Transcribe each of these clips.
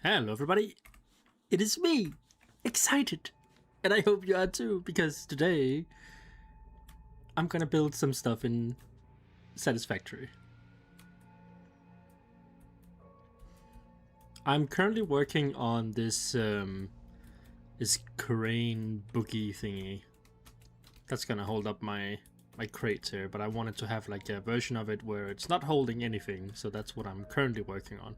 Hello everybody, it is me, excited, and I hope you are too, because today I'm gonna build some stuff in Satisfactory. I'm currently working on this crane boogie thingy that's gonna hold up my crates here, but I wanted to have like a version of it where it's not holding anything, so that's what I'm currently working on.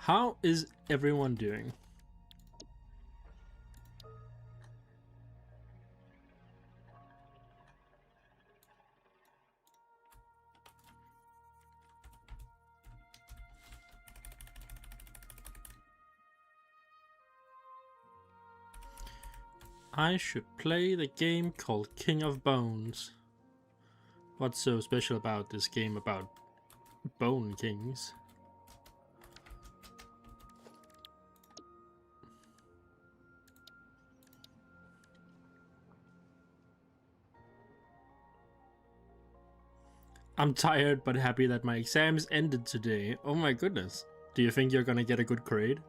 How is everyone doing? I should play the game called King of Bones. What's so special about this game about Bone Kings? I'm tired but happy that my exams ended today. Oh my goodness. Do you think you're gonna get a good grade?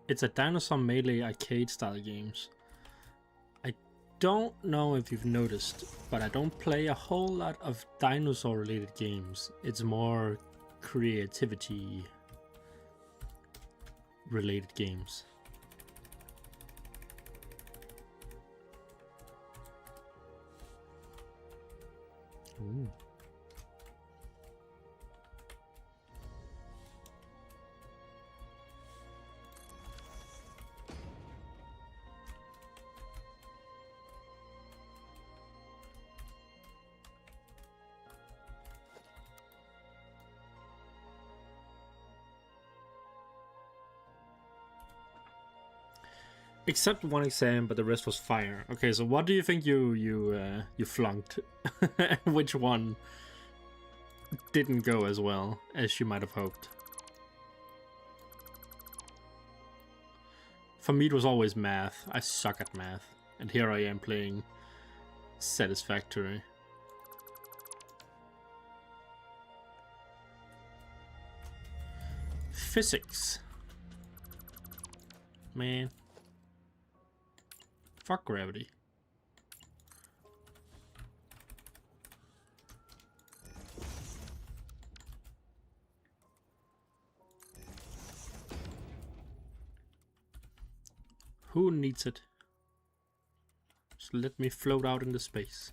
It's a Dinosaur Melee arcade style games. I don't know if you've noticed, but I don't play a whole lot of dinosaur related games. It's more creativity related games. Ooh. Except one exam, but the rest was fire. Okay, so what do you think you flunked? Which one didn't go as well as you might have hoped? For me, it was always math. I suck at math, and here I am playing Satisfactory. Physics. Man. Fuck gravity. Who needs it? Just let me float out into space.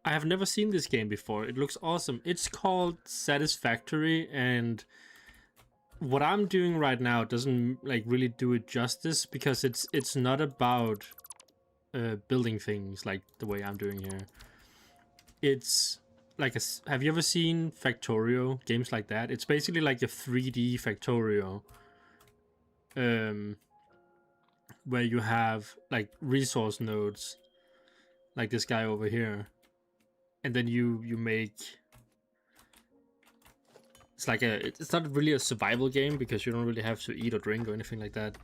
I have never seen this game before. It looks awesome. It's called Satisfactory, and what I'm doing right now doesn't like really do it justice, because it's not about building things like the way I'm doing here. It's like have you ever seen Factorio, games like that? It's basically like a 3D Factorio, where you have like resource nodes, like this guy over here. And then you make, it's like it's not really a survival game because you don't really have to eat or drink or anything like that.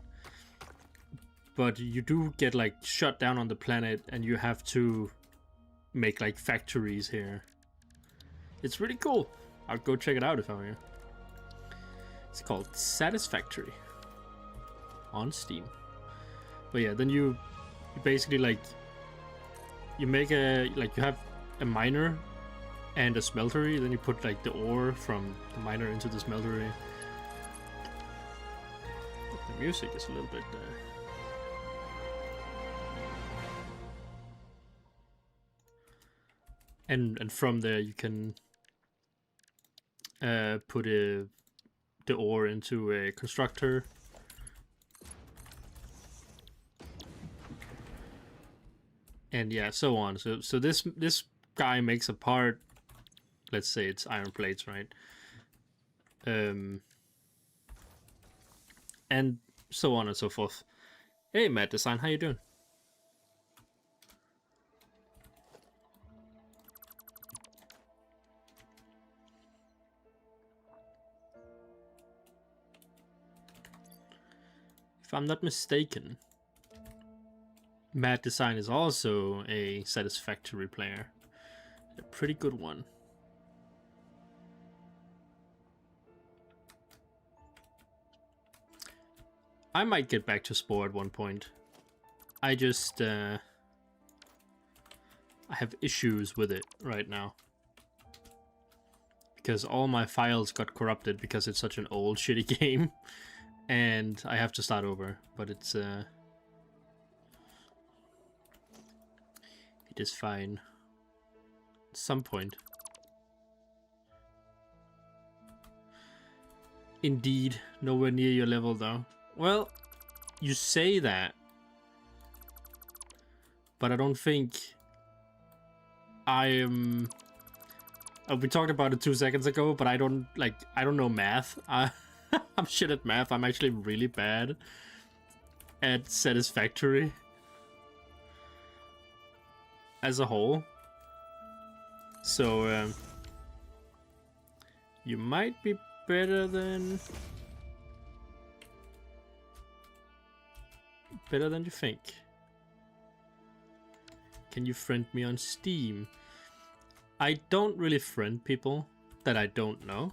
But you do get like shut down on the planet and you have to make like factories here. It's really cool. I'll go check it out if I were you. It's called Satisfactory on Steam. But yeah, then you basically like, you make you have a miner and a smeltery, then you put like the ore from the miner into the smeltery. The music is a little bit and from there you can put the ore into a constructor. And yeah, so on. So this guy makes a part. Let's say it's iron plates, right? And so on and so forth. Hey, Matt Design, how you doing? If I'm not mistaken, Matt Design is also a Satisfactory player. A pretty good one. I might get back to Spore at one point. I just I have issues with it right now. Because all my files got corrupted because it's such an old shitty game. And I have to start over, but it is fine. At some point. Indeed, nowhere near your level though. Well, you say that, but I don't think I am. We talked about it 2 seconds ago, but I don't know math. I'm shit at math. I'm actually really bad at Satisfactory as a whole. So you might be better than you think. Can you friend me on Steam? I don't really friend people that I don't know.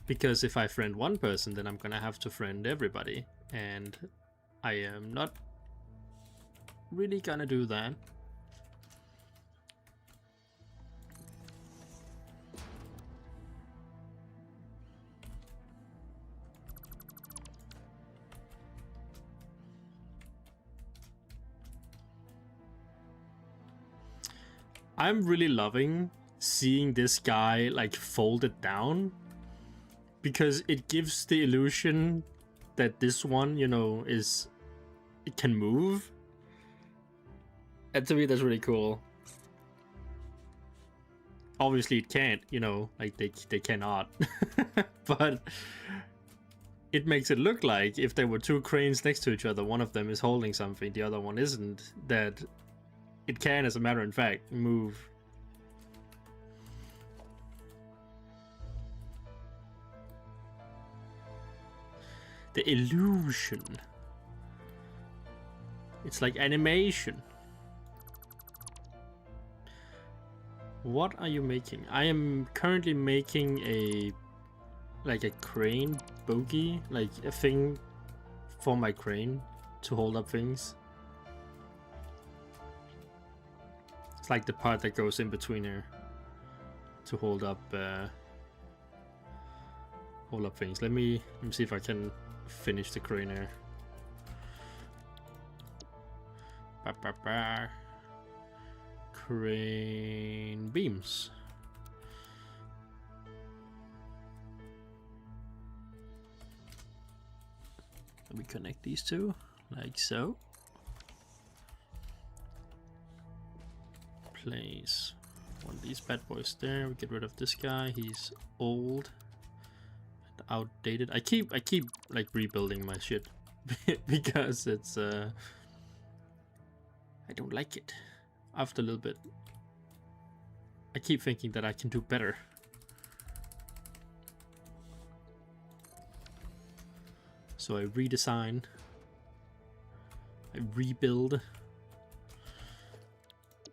Because if I friend one person, then I'm gonna have to friend everybody. And I am not really gonna do that. I'm really loving seeing this guy like folded down, because it gives the illusion that this one, you know, it can move. And to me, that's really cool. Obviously, it can't, you know, like they cannot. But it makes it look like if there were two cranes next to each other, one of them is holding something, the other one isn't, that it can, as a matter of fact, move. The illusion. It's like animation. What are you making? I am currently making a crane bogey, like a thing for my crane to hold up things. It's like the part that goes in between here to hold up things. Let me see if I can finish the crane here. Crane beams. Let me connect these two like so. Place one of these bad boys there. We get rid of this guy. He's old and outdated. I keep like rebuilding my shit because it's I don't like it. After a little bit, I keep thinking that I can do better. So I redesign, I rebuild,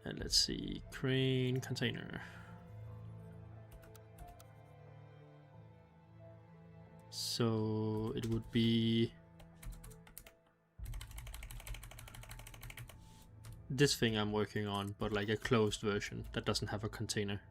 and let's see, crane container. So it would be this thing I'm working on, but like a closed version that doesn't have a container.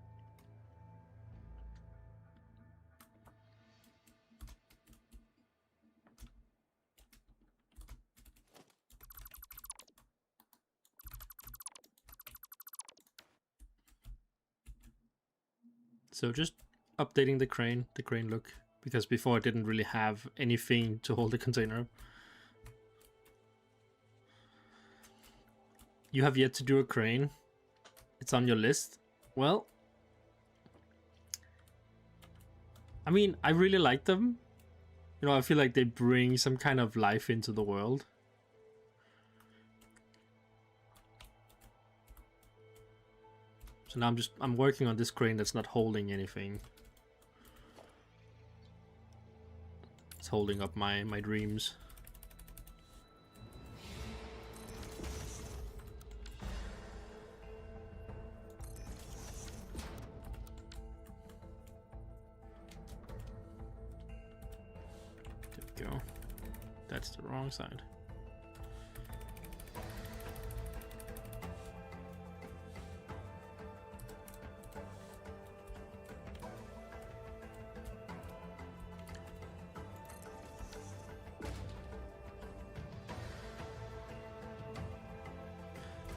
So just updating the crane look, because before it didn't really have anything to hold the container up. You have yet to do a crane. It's on your list. Well, I mean, I really like them. You know, I feel like they bring some kind of life into the world. So now I'm working on this crane that's not holding anything. It's holding up my dreams. There we go. That's the wrong side.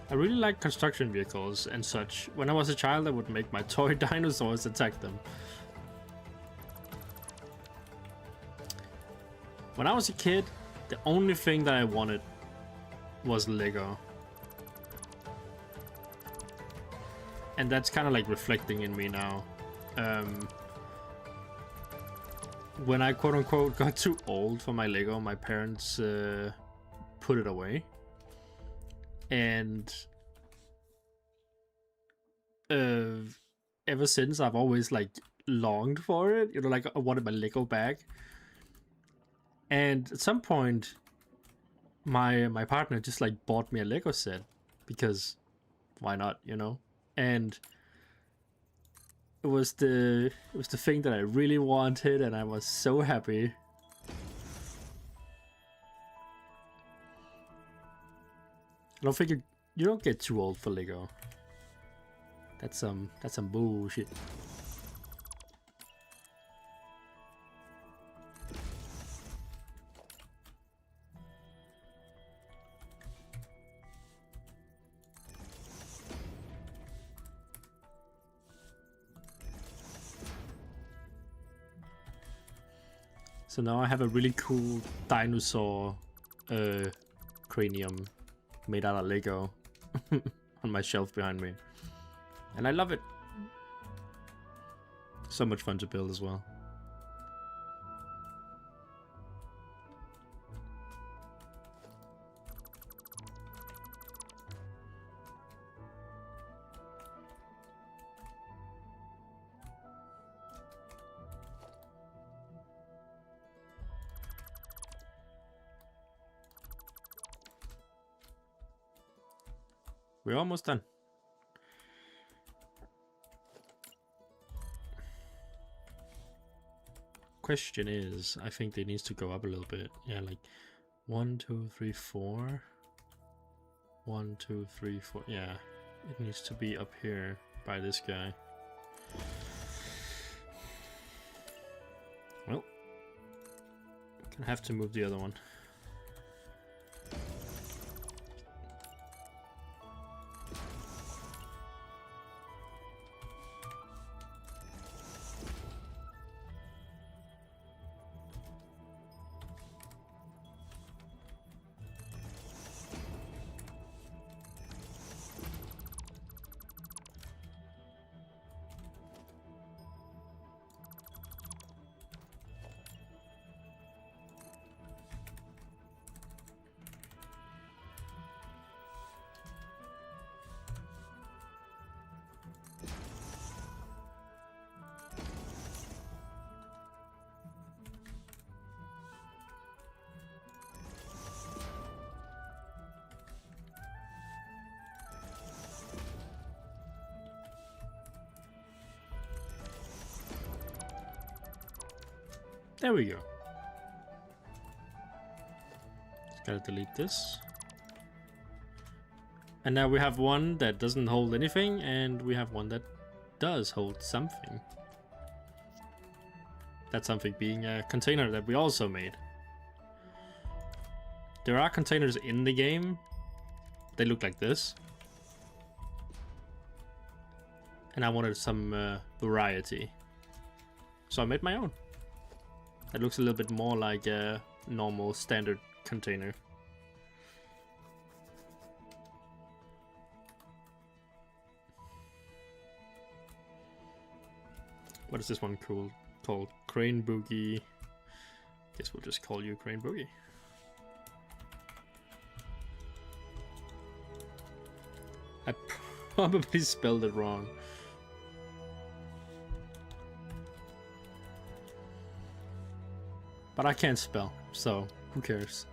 I really like construction vehicles and such. When I was a child, I would make my toy dinosaurs attack them. When I was a kid, the only thing that I wanted was Lego. And that's kind of like reflecting in me now. When I quote-unquote got too old for my Lego, my parents put it away. And ever since, I've always like longed for it. You know, like I wanted my Lego back. And at some point, my partner just like bought me a Lego set because why not, you know? And it was the thing that I really wanted, and I was so happy. I don't think you don't get too old for Lego. That's some bullshit. So now I have a really cool dinosaur cranium made out of Lego on my shelf behind me. And I love it. So much fun to build as well. We're almost done. Question is, I think they needs to go up a little bit. Yeah, like 1, 2, 3, 4. 1, 2, 3, 4. Yeah, it needs to be up here by this guy. Well, gonna have to move the other one. There we go. Just gotta delete this. And now we have one that doesn't hold anything, and we have one that does hold something. That something being a container that we also made. There are containers in the game. They look like this. and I wanted some variety. So I made my own. It looks a little bit more like a normal standard container. What is this one called? Crane Boogie. Guess we'll just call you Crane Boogie. I probably spelled it wrong. But I can't spell, so who cares?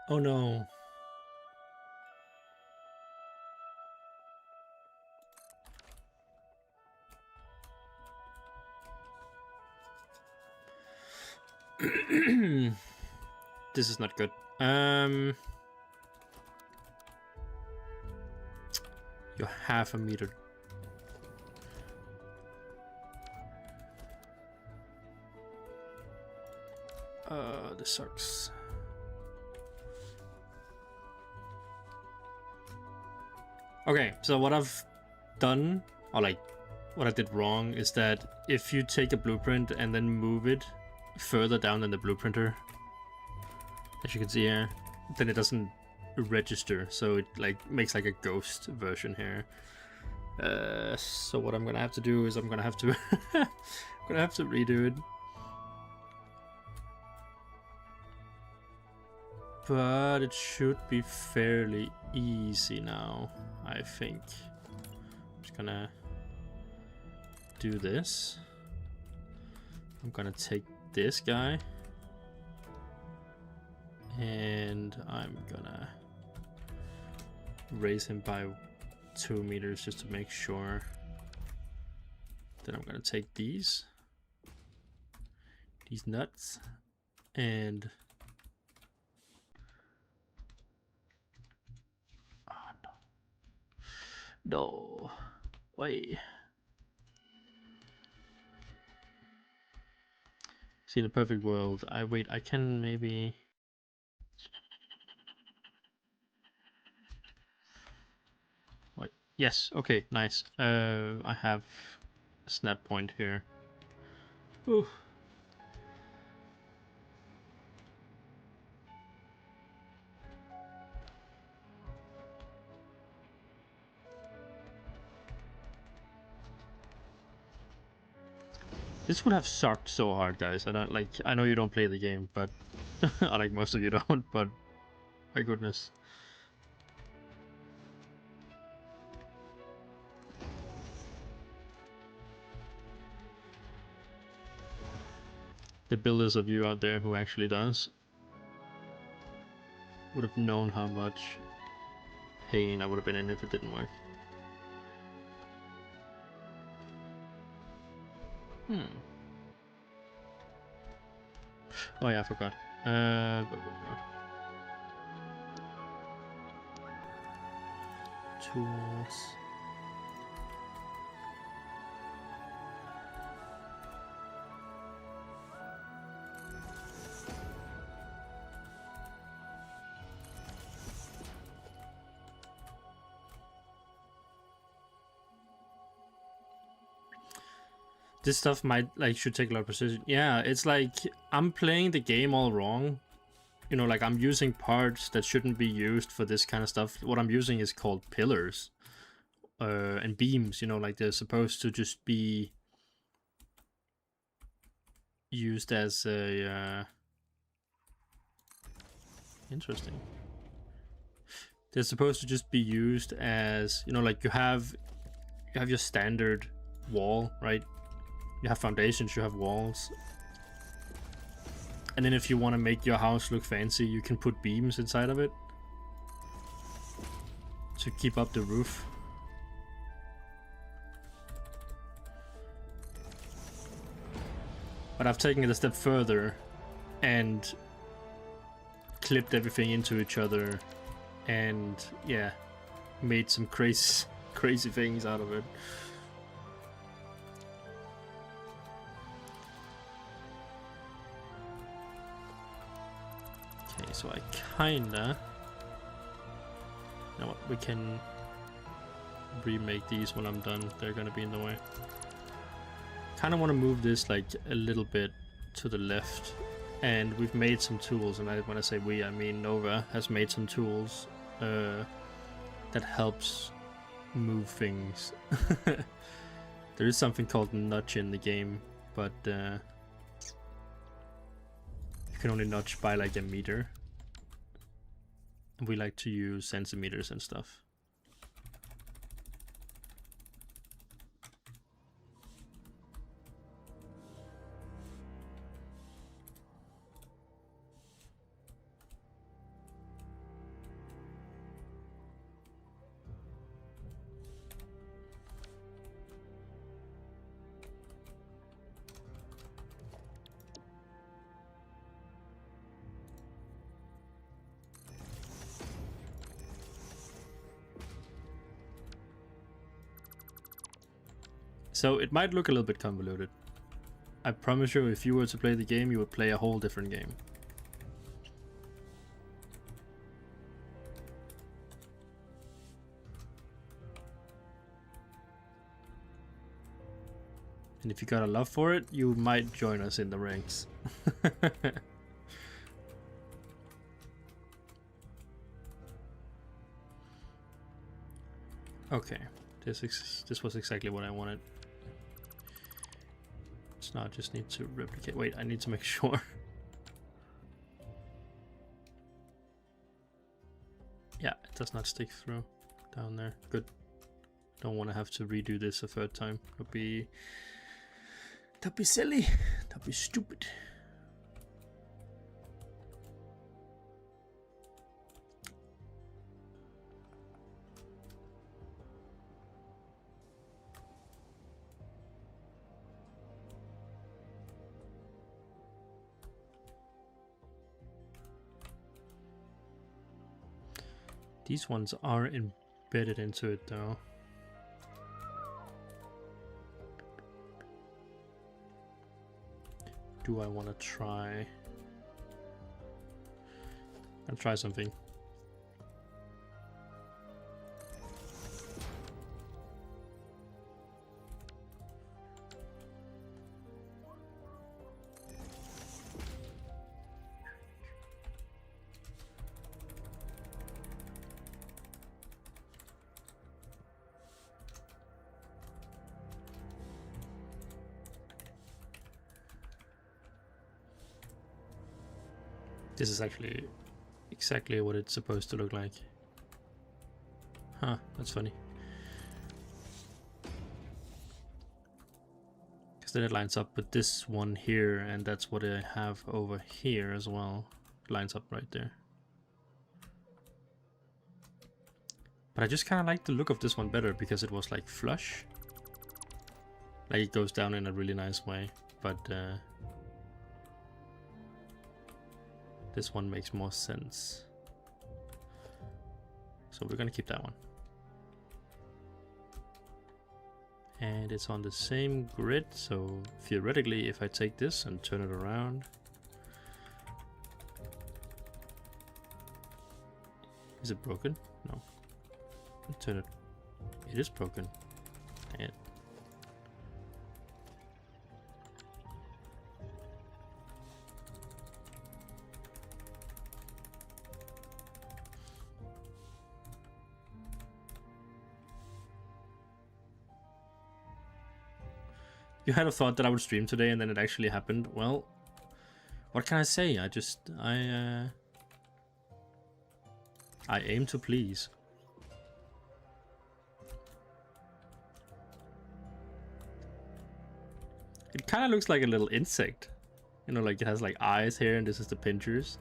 Oh no. This is not good. You're half a meter. This sucks. Okay, so what I've done, or like what I did wrong, is that if you take a blueprint and then move it further down than the blueprinter, as you can see here, then it doesn't register, so it like makes like a ghost version here. So what I'm gonna have to do is I'm gonna have to redo it. But it should be fairly easy now, I think. I'm just gonna do this. I'm gonna take this guy. And I'm gonna raise him by 2 meters just to make sure. Then I'm gonna take these nuts, and no, wait. See, in a perfect world, I can maybe. Wait, yes, okay, nice. I have a snap point here. Ooh. This would have sucked so hard, guys. I know you don't play the game, but I like most of you don't, but my goodness. The builders of you out there who actually does would have known how much pain I would have been in if it didn't work. Oh yeah, I forgot. Tools. This stuff might should take a lot of precision. Yeah, it's like I'm playing the game all wrong. You know, like I'm using parts that shouldn't be used for this kind of stuff. What I'm using is called pillars and beams. You know, like they're supposed to just be used as a interesting. They're supposed to just be used as, you know, like you have your standard wall, right? You have foundations, you have walls. And then if you want to make your house look fancy, you can put beams inside of it to keep up the roof. But I've taken it a step further and clipped everything into each other and yeah, made some crazy things out of it. Okay, so I kinda... You know what, we can remake these when I'm done. They're gonna be in the way. Kinda wanna move this like a little bit to the left. And we've made some tools, and when I say we, I mean Nova has made some tools that helps move things. There is something called nudge in the game, but you can only nudge by like a meter. And we like to use centimeters and stuff. So it might look a little bit convoluted. I promise you, if you were to play the game, you would play a whole different game. And if you got a love for it, you might join us in the ranks. Okay, this was exactly what I wanted. So now I just need to replicate. Wait, I need to make sure. Yeah, it does not stick through down there. Good. Don't want to have to redo this a third time. That'd be silly. That'd be stupid. These ones are embedded into it though. Do I want to try? I'll try something. This is actually exactly what it's supposed to look like. Huh, that's funny. Because then it lines up with this one here, and that's what I have over here as well. It lines up right there. But I just kind of like the look of this one better because it was like flush. Like it goes down in a really nice way, but this one makes more sense. So we're gonna keep that one. And it's on the same grid, so theoretically if I take this and turn it around. Is it broken? No. Turn it. It is broken. Dang it. You had a thought that I would stream today and then it actually happened. Well, what can I say? I aim to please. It kind of looks like a little insect. You know, like it has like eyes here and this is the pinchers.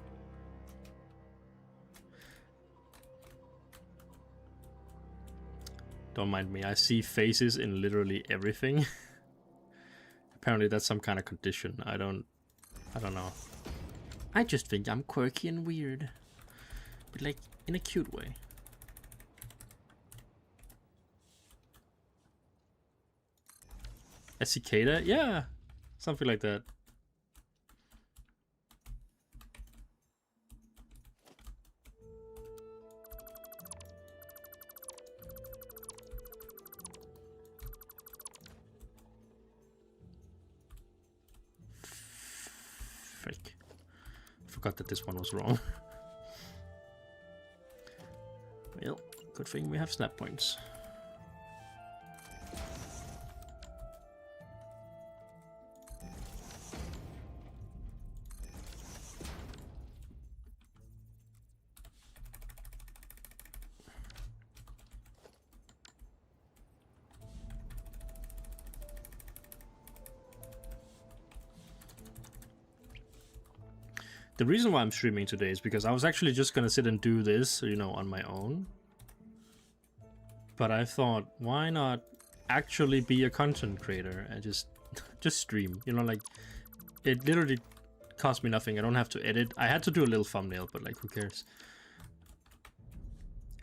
Don't mind me, I see faces in literally everything. Apparently that's some kind of condition. I don't know. I just think I'm quirky and weird. But like in a cute way. A cicada? Yeah. Something like that. Fake. Forgot that this one was wrong. Well, good thing we have snap points. The reason why I'm streaming today is because I was actually just gonna sit and do this, you know, on my own. But I thought, why not actually be a content creator and just stream? You know, like, it literally cost me nothing. I don't have to edit. I had to do a little thumbnail, but like, who cares?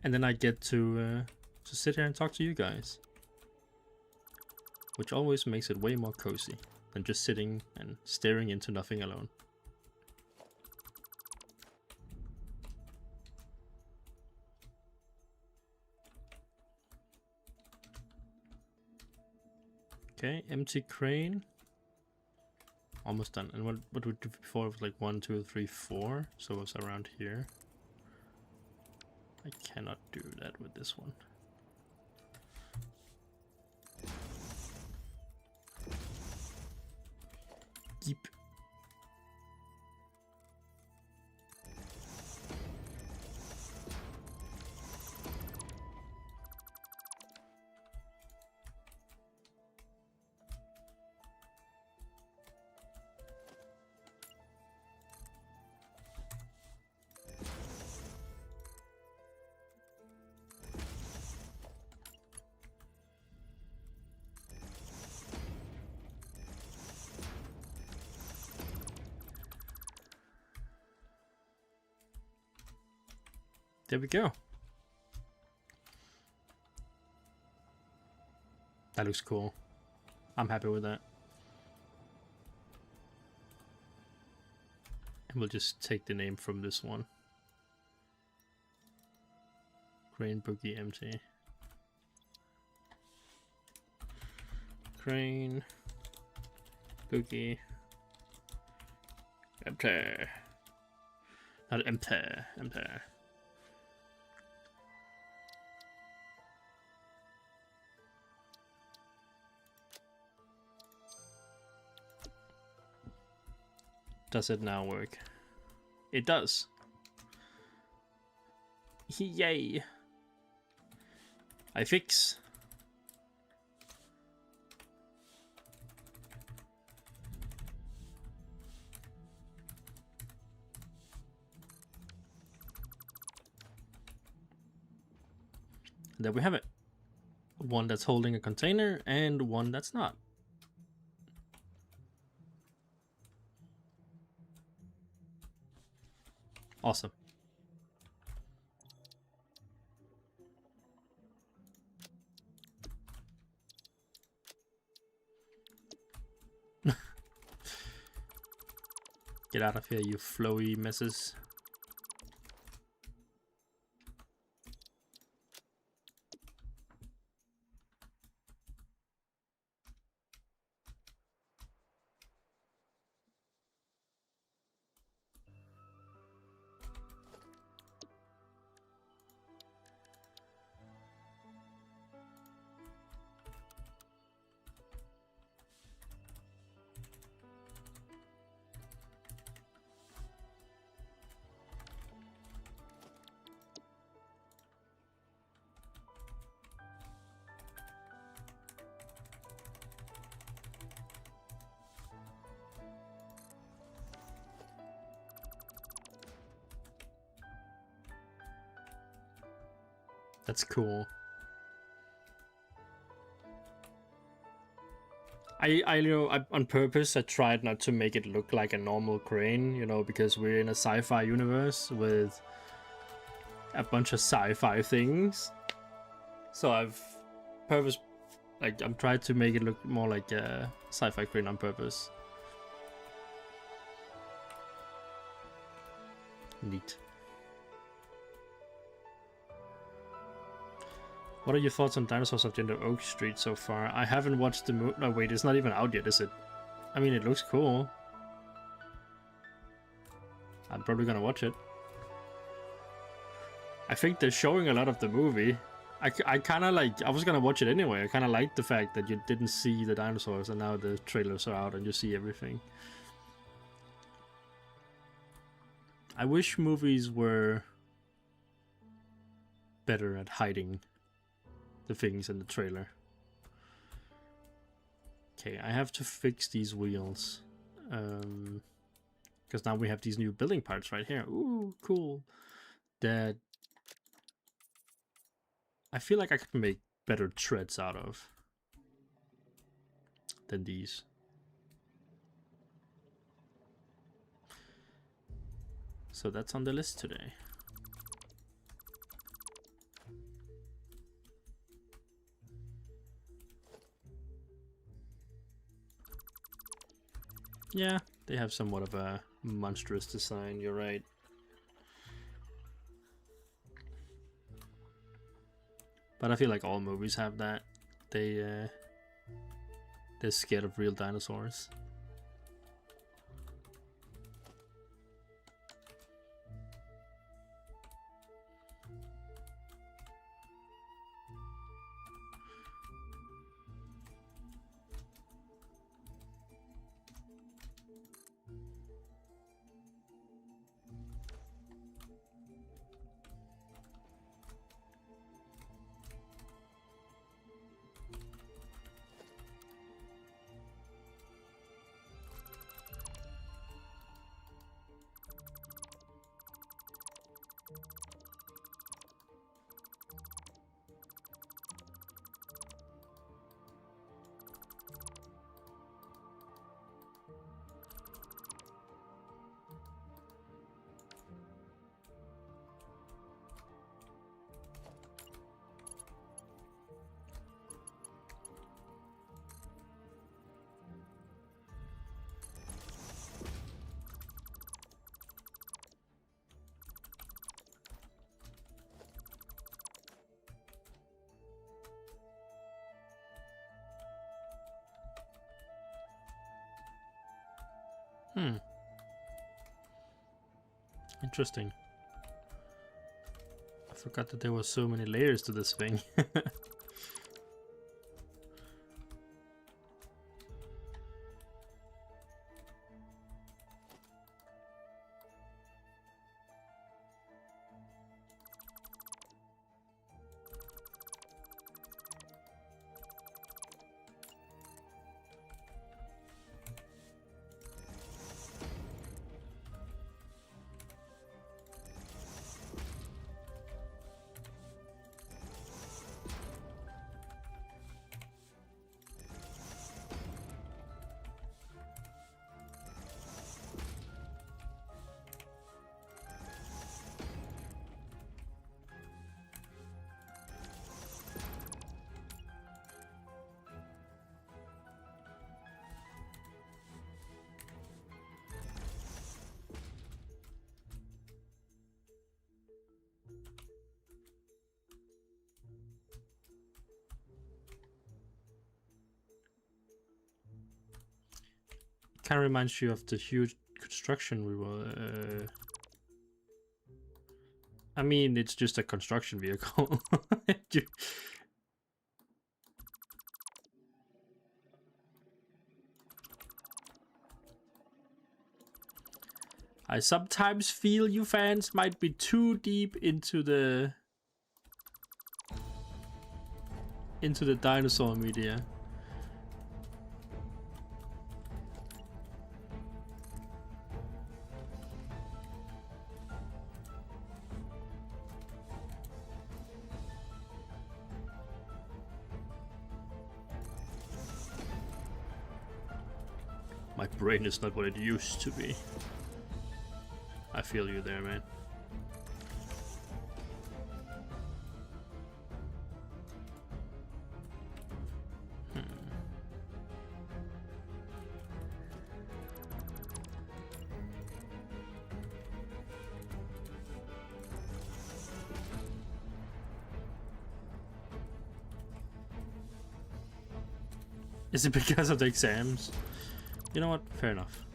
And then I get to sit here and talk to you guys, which always makes it way more cozy than just sitting and staring into nothing alone. Okay, empty crane. Almost done. And what we did before was like 1, 2, 3, 4. So it was around here. I cannot do that with this one. Yeep. There we go. That looks cool. I'm happy with that. And we'll just take the name from this one. Crane Boogie empty. Crane Boogie empty. Not empty, empty. Does it now work? It does. Yay! I fix. There we have it. One that's holding a container and one that's not. Awesome. Get out of here, you flowy messes. That's cool. On purpose I tried not to make it look like a normal crane, you know, because we're in a sci-fi universe with a bunch of sci-fi things. So I've purpose, like, I'm trying to make it look more like a sci-fi crane on purpose. Neat. What are your thoughts on Dinosaurs of Gender Oak Street so far? I haven't watched the movie. No, wait, it's not even out yet, is it? I mean, it looks cool. I'm probably gonna watch it. I think they're showing a lot of the movie. I kind of like, I was gonna watch it anyway. I kind of like the fact that you didn't see the dinosaurs and now the trailers are out and you see everything. I wish movies were better at hiding the things in the trailer. Okay, I have to fix these wheels. Because now we have these new building parts right here. Ooh, cool. That I feel like I could make better treads out of than these. So that's on the list today. Yeah, they have somewhat of a monstrous design, you're right. But I feel like all movies have that. They're scared of real dinosaurs. Interesting. I forgot that there were so many layers to this thing. Kind of reminds you of the huge construction we were. I mean, it's just a construction vehicle. I sometimes feel you fans might be too deep into the dinosaur media. My brain is not what it used to be. I feel you there, man. Is it because of the exams? You know what? Fair enough.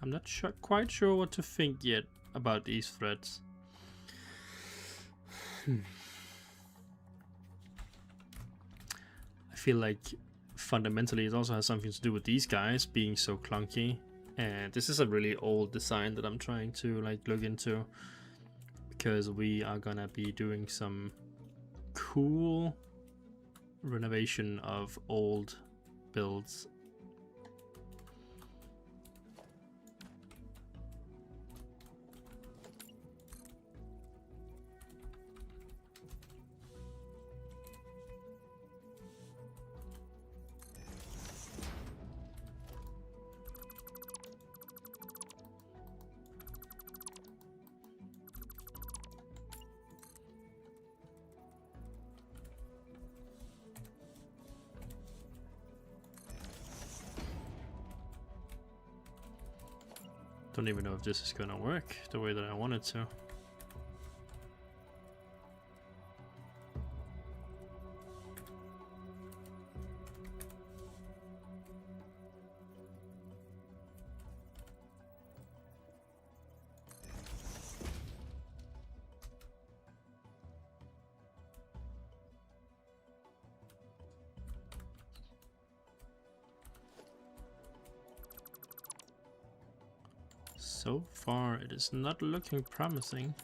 I'm not quite sure what to think yet about these threats. I feel like fundamentally it also has something to do with these guys being so clunky, and this is a really old design that I'm trying to like look into, because we are gonna be doing some cool renovation of old builds. Don't even know if this is gonna work the way that I want it to. So far, it is not looking promising.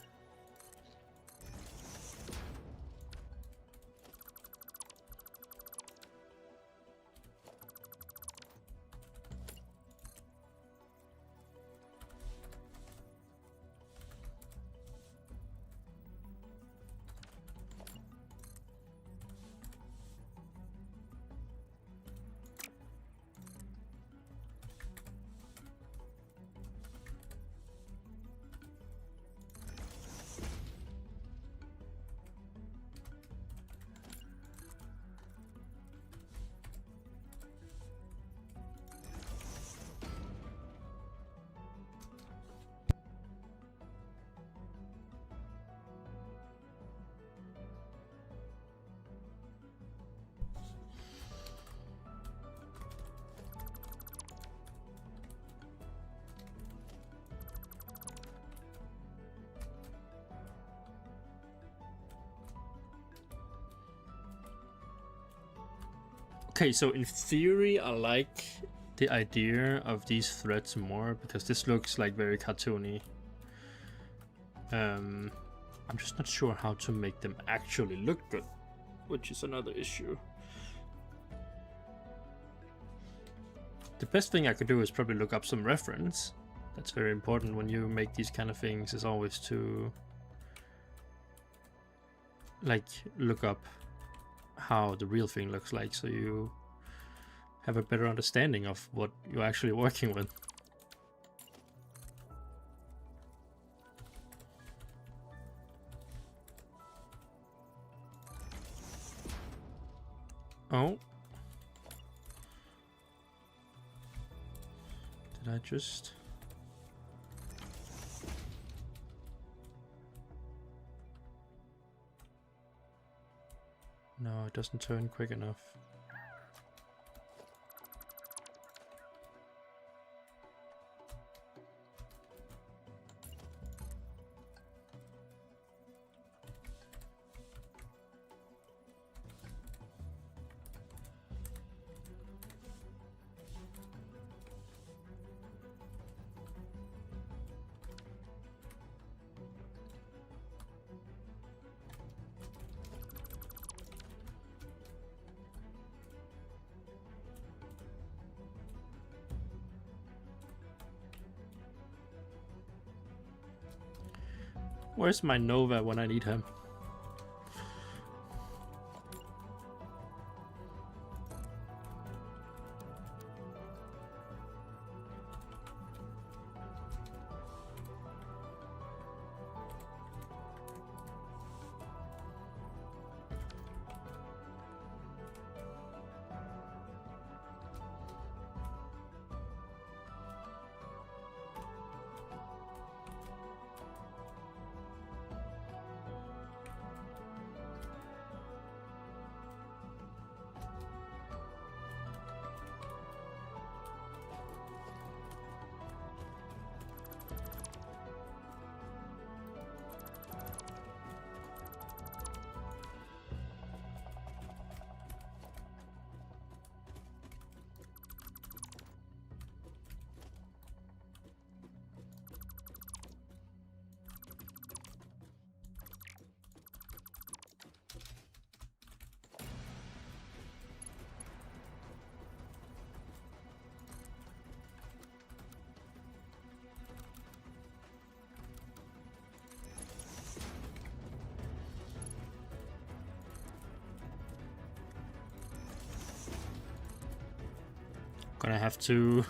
Okay, so in theory, I like the idea of these threads more, because this looks like very cartoony. I'm just not sure how to make them actually look good, which is another issue. The best thing I could do is probably look up some reference. That's very important when you make these kind of things, is always to like look up how the real thing looks like, so you have a better understanding of what you're actually working with. Oh. Did I just... No, it doesn't turn quick enough. Where's my Nova when I need him? Gonna have to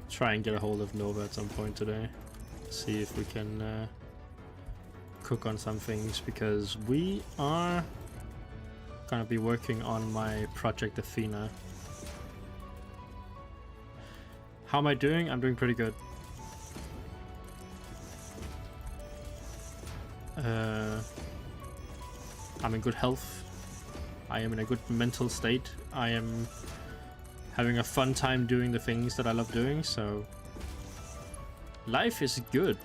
try and get a hold of Nova at some point today. See if we can cook on some things, because we are gonna be working on my project Athena. How am I doing? I'm doing pretty good. I'm in good health. I am in a good mental state. I am having a fun time doing the things that I love doing, so life is good.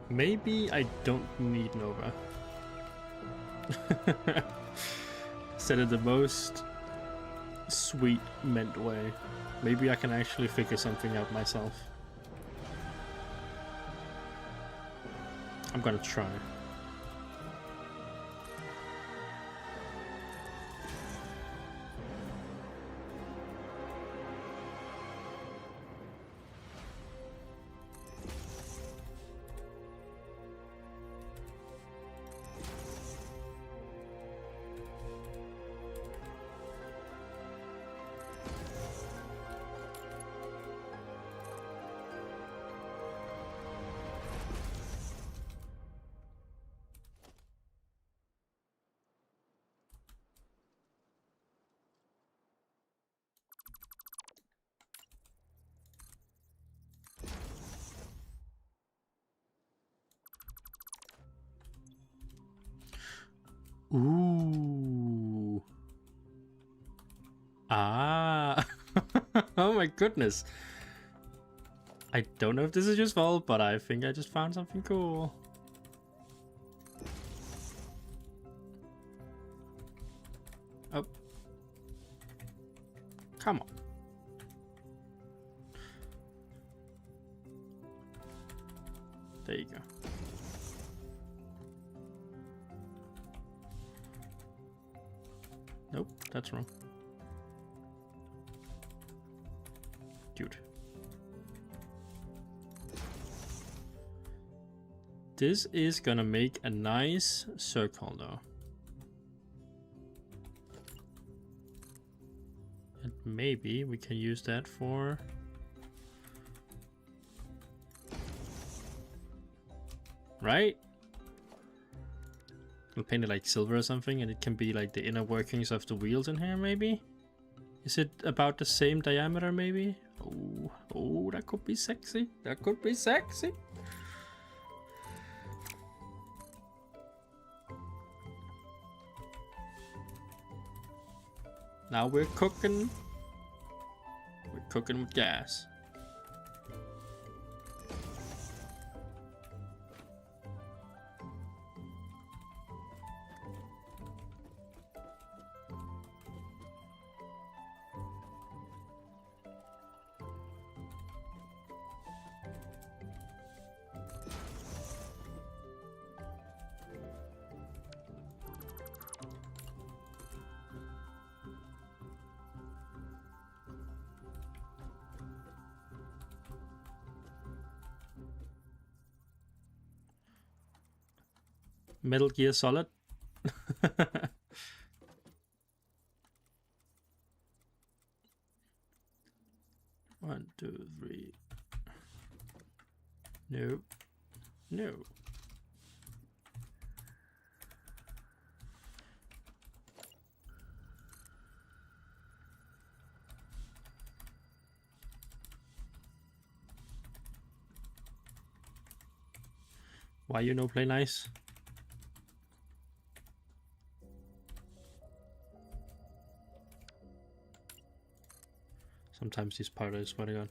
Maybe I don't need Nova. Said it the most sweet meant way. Maybe I can actually figure something out myself. I'm gonna try. Ooh. Ah. Oh my goodness. I don't know if this is useful, but I think I just found something cool. Oh. Come on. There you go. Nope, that's wrong. Dude. This is gonna make a nice circle though. And maybe we can use that for... Right? We'll paint it like silver or something, and it can be like the inner workings of the wheels in here, maybe? Is it about the same diameter, maybe? Oh, that could be sexy. That could be sexy. Now we're cooking. We're cooking with gas. Metal Gear Solid. 1, 2, 3. No. No. Why you no play nice? Sometimes he's part of his sweating on.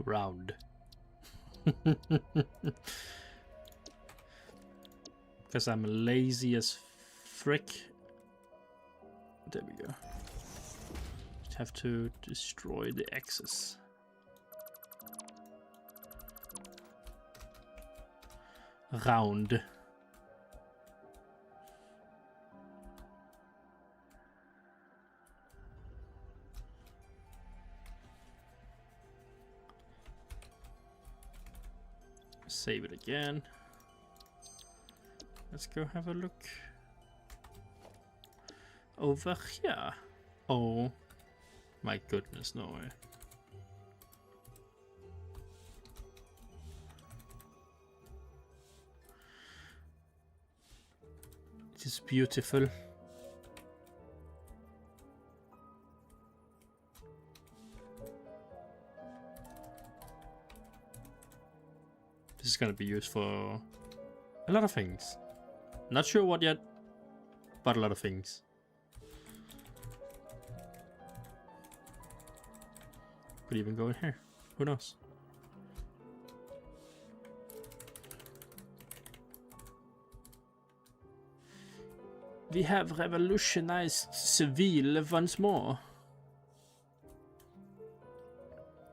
Round. Because I'm lazy as frick. There we go. Just have to destroy the X's. Round. Save it again. Let's go have a look over here. Oh my goodness, no way. It is beautiful. This is gonna be used for a lot of things. Not sure what yet, but a lot of things. Could even go in here. Who knows? We have revolutionized Seville once more.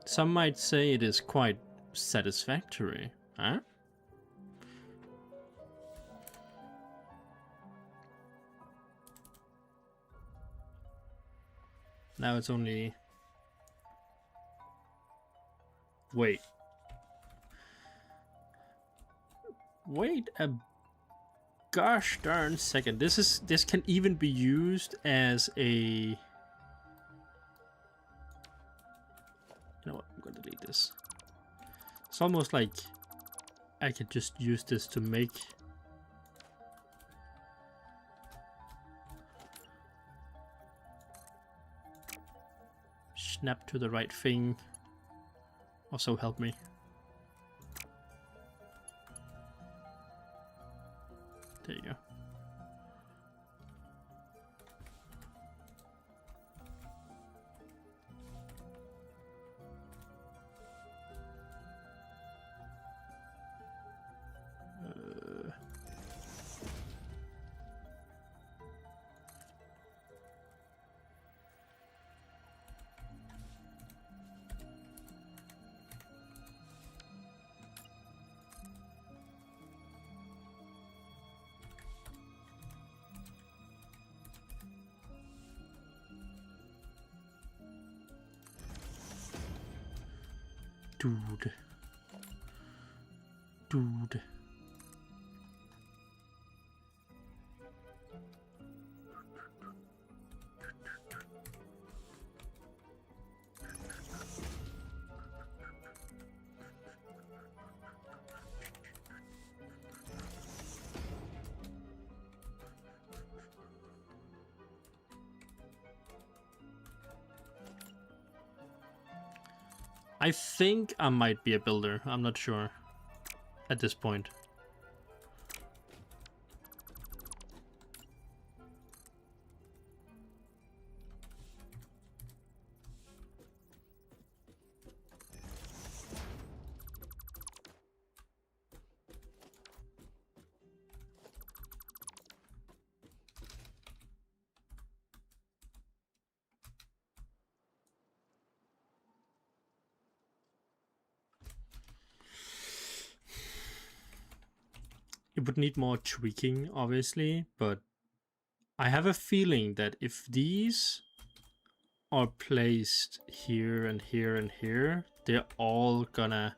Some might say it is quite satisfactory. Huh? Now it's only... Wait. Wait a gosh darn second. This can even be used as a... You know what? I'm going to delete this. It's almost like I could just use this to make snap to the right thing. Also help me. There you go. Dude. I think I might be a builder. I'm not sure at this point. It would need more tweaking, obviously, but I have a feeling that if these are placed here and here and here, they're all gonna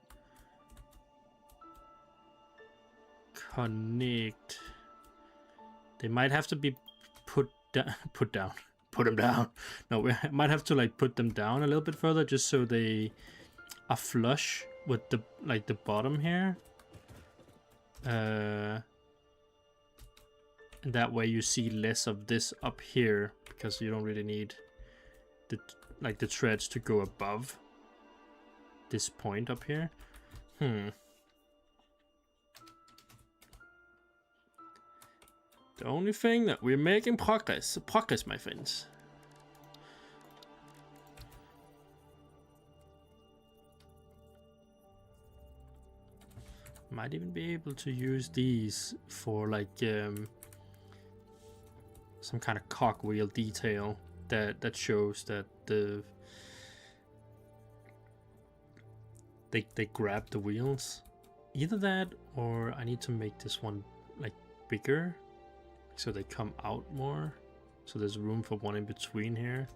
connect. They might have to be put them down. No, we might have to like put them down a little bit further just so they are flush with the like the bottom here. And that way you see less of this up here, because you don't really need the threads to go above this point up here. The only thing that we're making progress, my friends. Might even be able to use these for like some kind of cogwheel detail that shows that they grab the wheels. Either that, or I need to make this one like bigger so they come out more, so there's room for one in between here,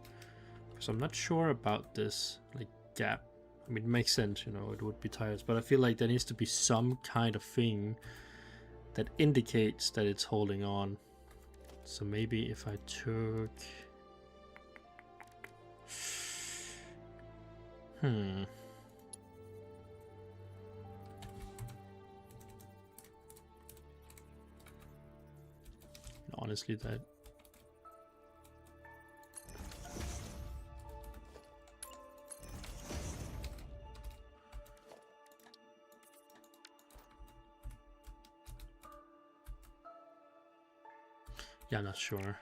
because I'm not sure about this like gap. I mean, it makes sense, you know, it would be tires, but I feel like there needs to be some kind of thing that indicates that it's holding on. So maybe if I took honestly, that yeah, I'm not sure.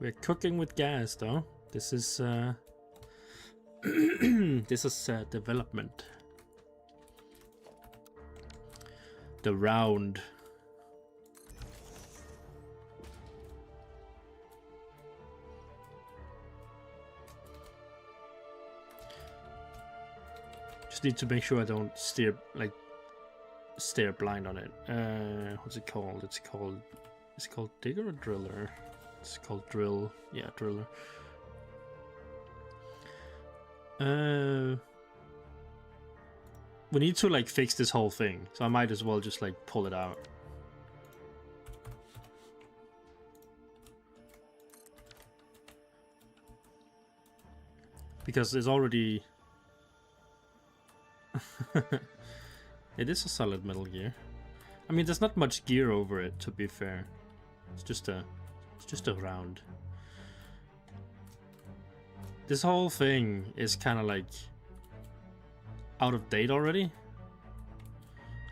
We're cooking with gas, though. This is this is development. The round. Just need to make sure I don't stare blind on it. What's it called? It's called digger or driller? It's called drill. Yeah, driller. We need to like fix this whole thing, so I might as well just like pull it out. Because it's already it is a solid metal gear. I mean, there's not much gear over it, to be fair. It's just a round. This whole thing is kind of like out of date already.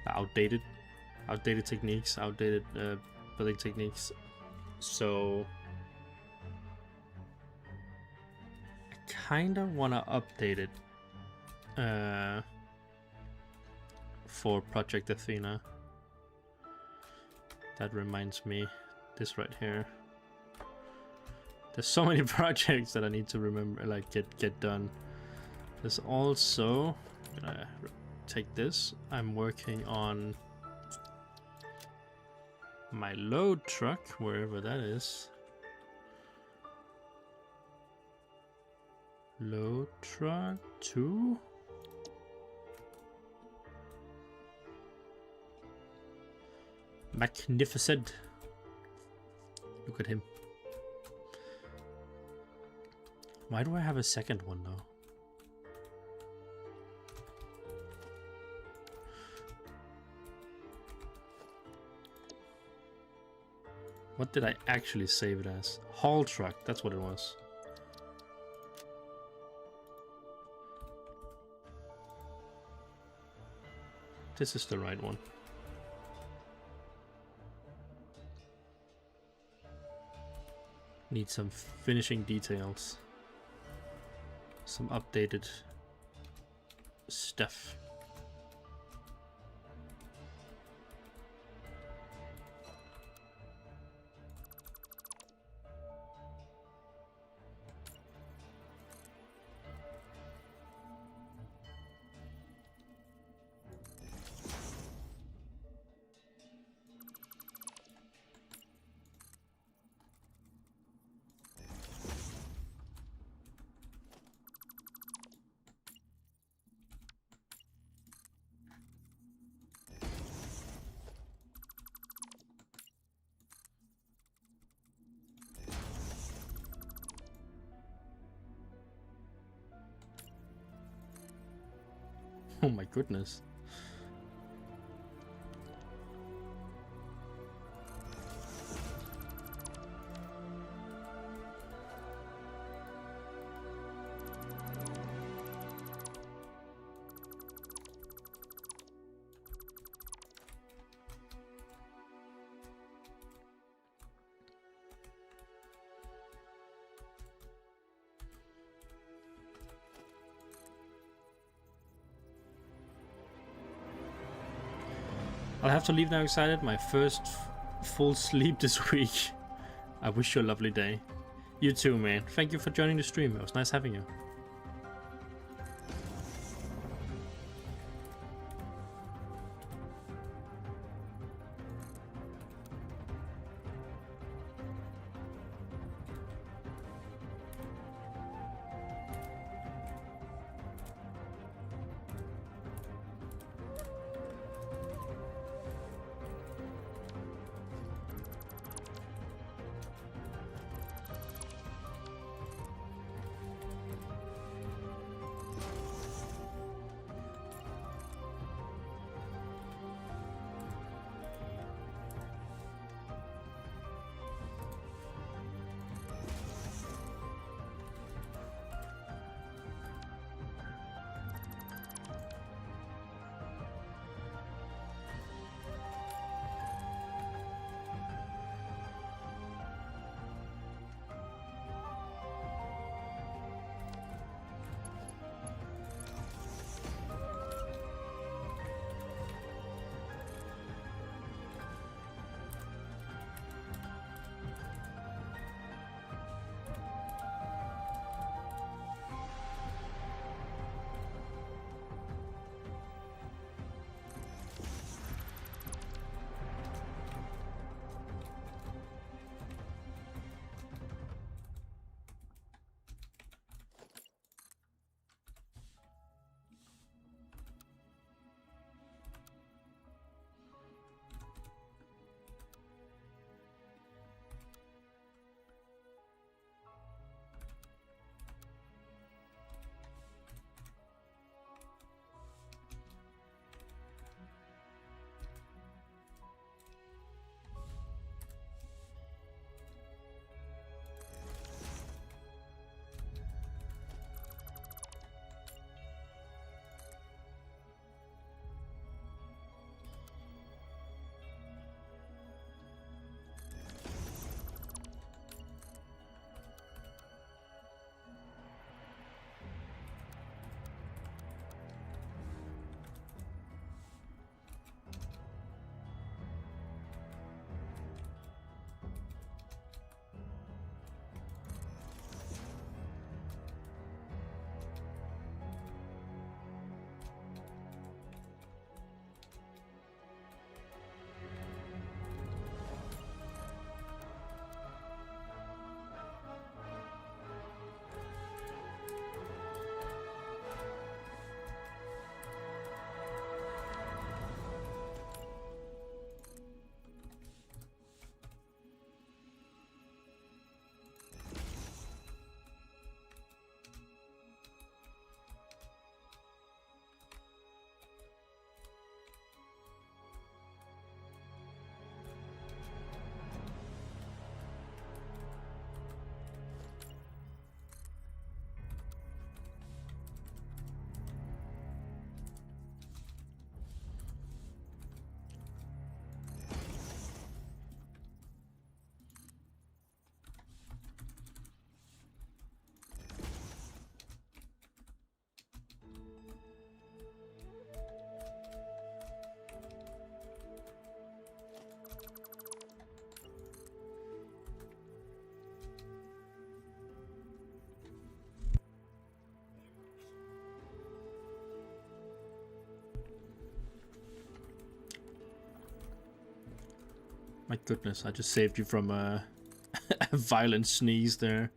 Outdated techniques, outdated building techniques. So I kind of want to update it for Project Athena. That reminds me, this right here. There's so many projects that I need to remember, like get done. There's also, I'm gonna take this. I'm working on my load truck, wherever that is. Load truck 2. Magnificent. Look at him. Why do I have a second one though? What did I actually save it as? Haul truck, that's what it was. This is the right one. Need some finishing details. Some updated stuff. Oh my goodness. I'll have to leave now, excited. My first full sleep this week. I wish you a lovely day. You too, man. Thank you for joining the stream. It was nice having you. My goodness, I just saved you from a violent sneeze there.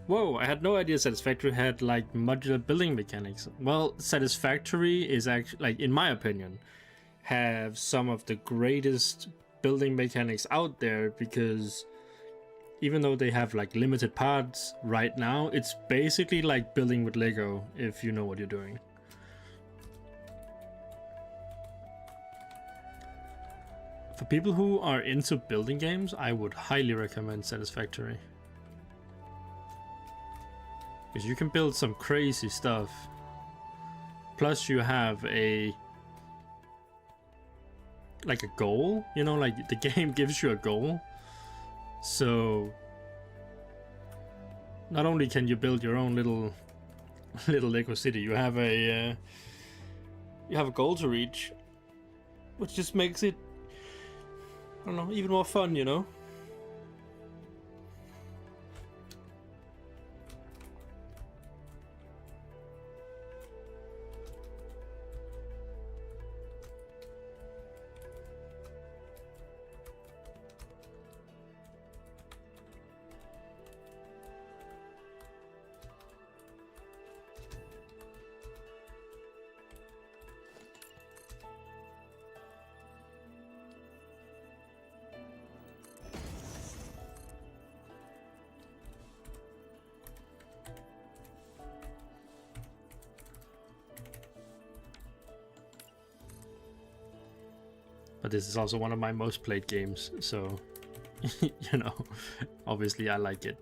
Whoa, I had no idea Satisfactory had like modular building mechanics. Well, Satisfactory is actually, like, in my opinion, have some of the greatest building mechanics out there, because even though they have like limited parts right now, it's basically like building with Lego if you know what you're doing. For people who are into building games, I would highly recommend Satisfactory. Because you can build some crazy stuff. Plus you have a goal, you know, like the game gives you a goal. So not only can you build your own little Lego city, you have a goal to reach, which just makes it, I don't know, even more fun, you know. But this is also one of my most played games, so you know, obviously I like it.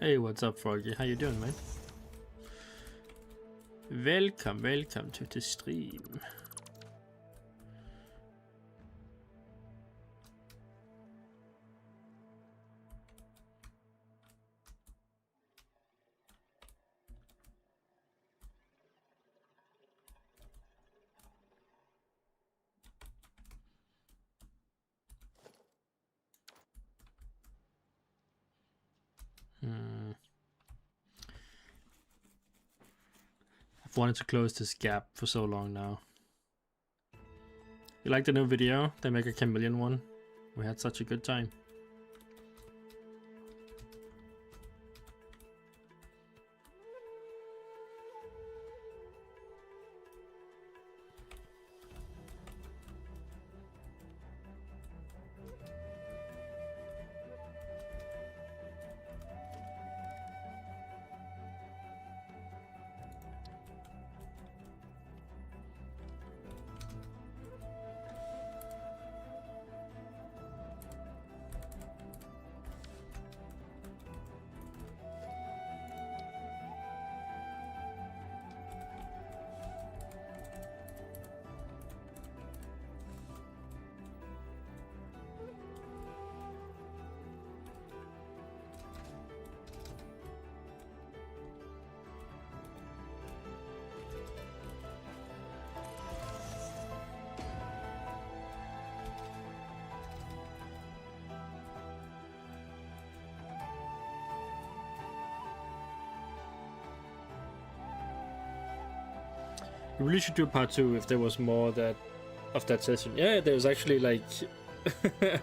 Hey, what's up, Froggy? How you doing, man? Welcome to the stream. I've wanted to close this gap for so long now. You like the new video? They make a chameleon one. We had such a good time. We really should do part 2 if there was more of that session. Yeah, there was actually like there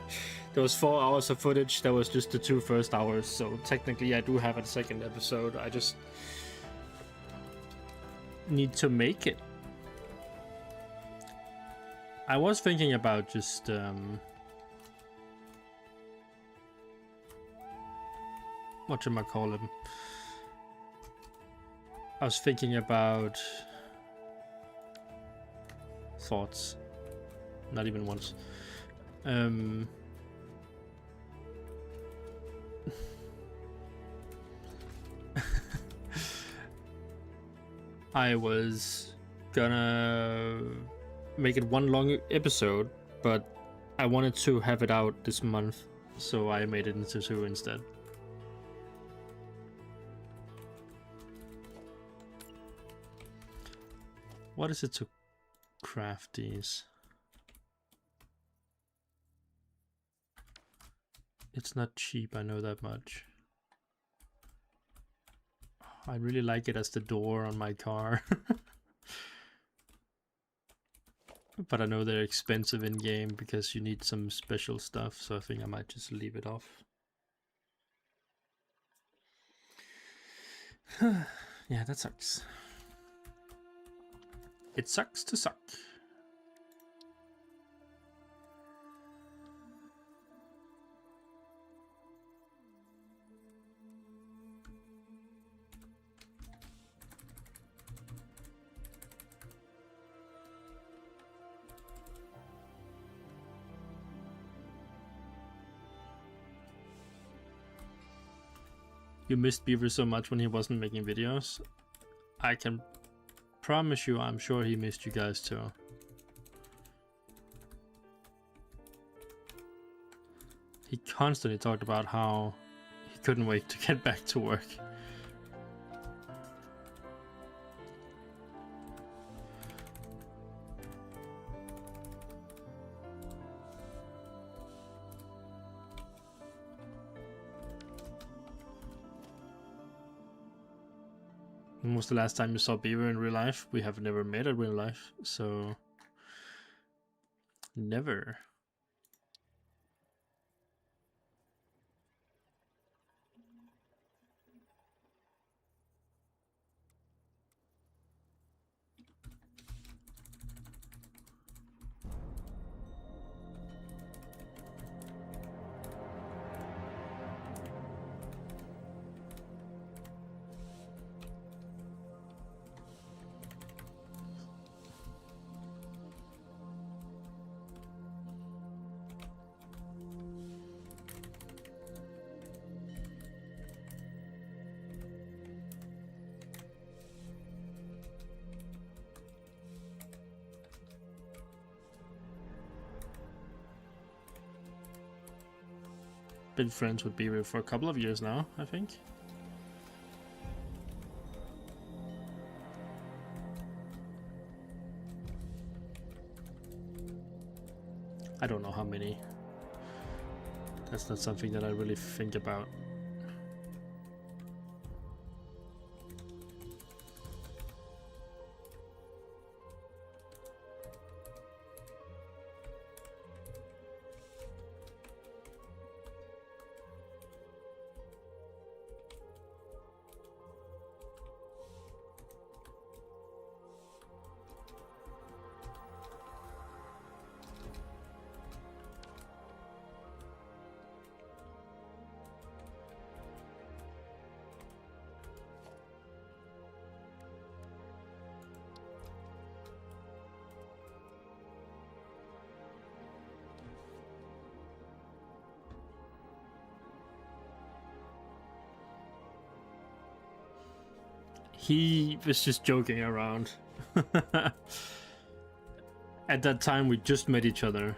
was 4 hours of footage. That was just the 2 first hours. So technically, I do have a second episode. I just need to make it. I was thinking about just whatchamacallem. I was thinking about thoughts, not even once. I was gonna make it one long episode, but I wanted to have it out this month, so I made it into 2 instead. What is it to craft these? It's not cheap, I know that much. I really like it as the door on my car. But I know they're expensive in game because you need some special stuff, so I think I might just leave it off. Yeah, that sucks. It sucks to suck. You missed Beaver so much when he wasn't making videos. I can promise you, I'm sure he missed you guys too. He constantly talked about how he couldn't wait to get back to work. When was the last time you saw Beaver in real life? We have never met in real life, so never. Been friends with Beaver for a couple of years now, I think. I don't know how many. That's not something that I really think about. He was just joking around. At that time, we just met each other.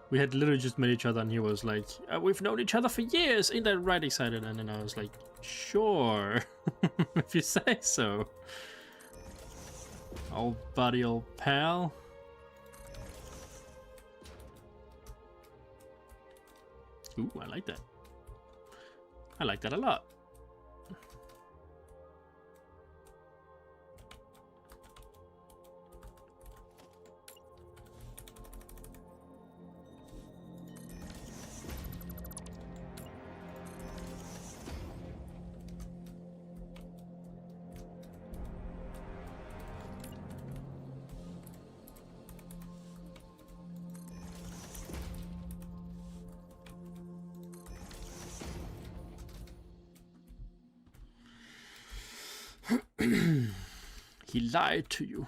We had literally just met each other, and he was like, we've known each other for years, ain't that right? Excited. And then I was like, sure, if you say so. Old buddy, old pal. Ooh, I like that. I like that a lot. He lied to you.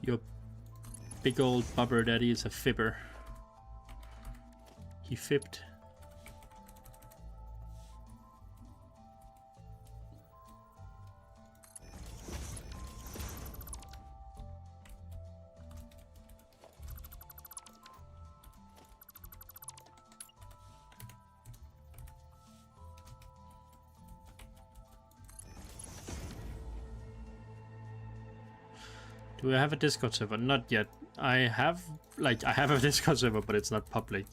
Your big old bubber daddy is a fibber. He fibbed. Do I have a Discord server? Not yet. I have a Discord server, but it's not public.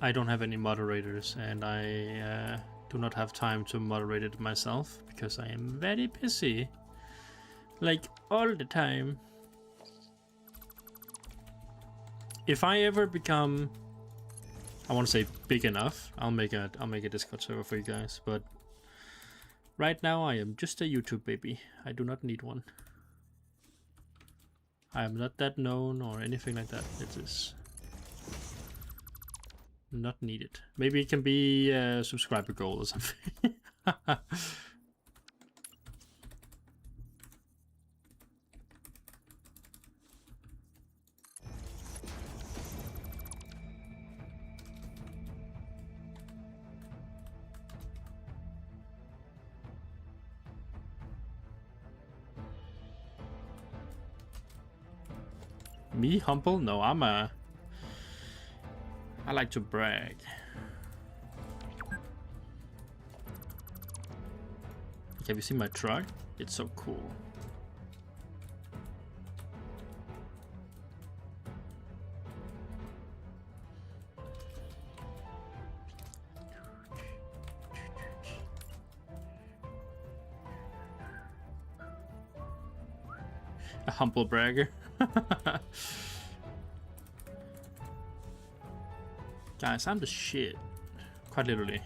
I don't have any moderators, and I do not have time to moderate it myself because I am very busy, like all the time. If I ever become, I want to say big enough, I'll make a Discord server for you guys. But right now, I am just a YouTube baby. I do not need one. I am not that known or anything like that. It is not needed. Maybe it can be a subscriber goal or something. Me humble? No, I like to brag. Have you seen my truck? It's so cool. A humble bragger. Guys, I'm the shit. Quite literally.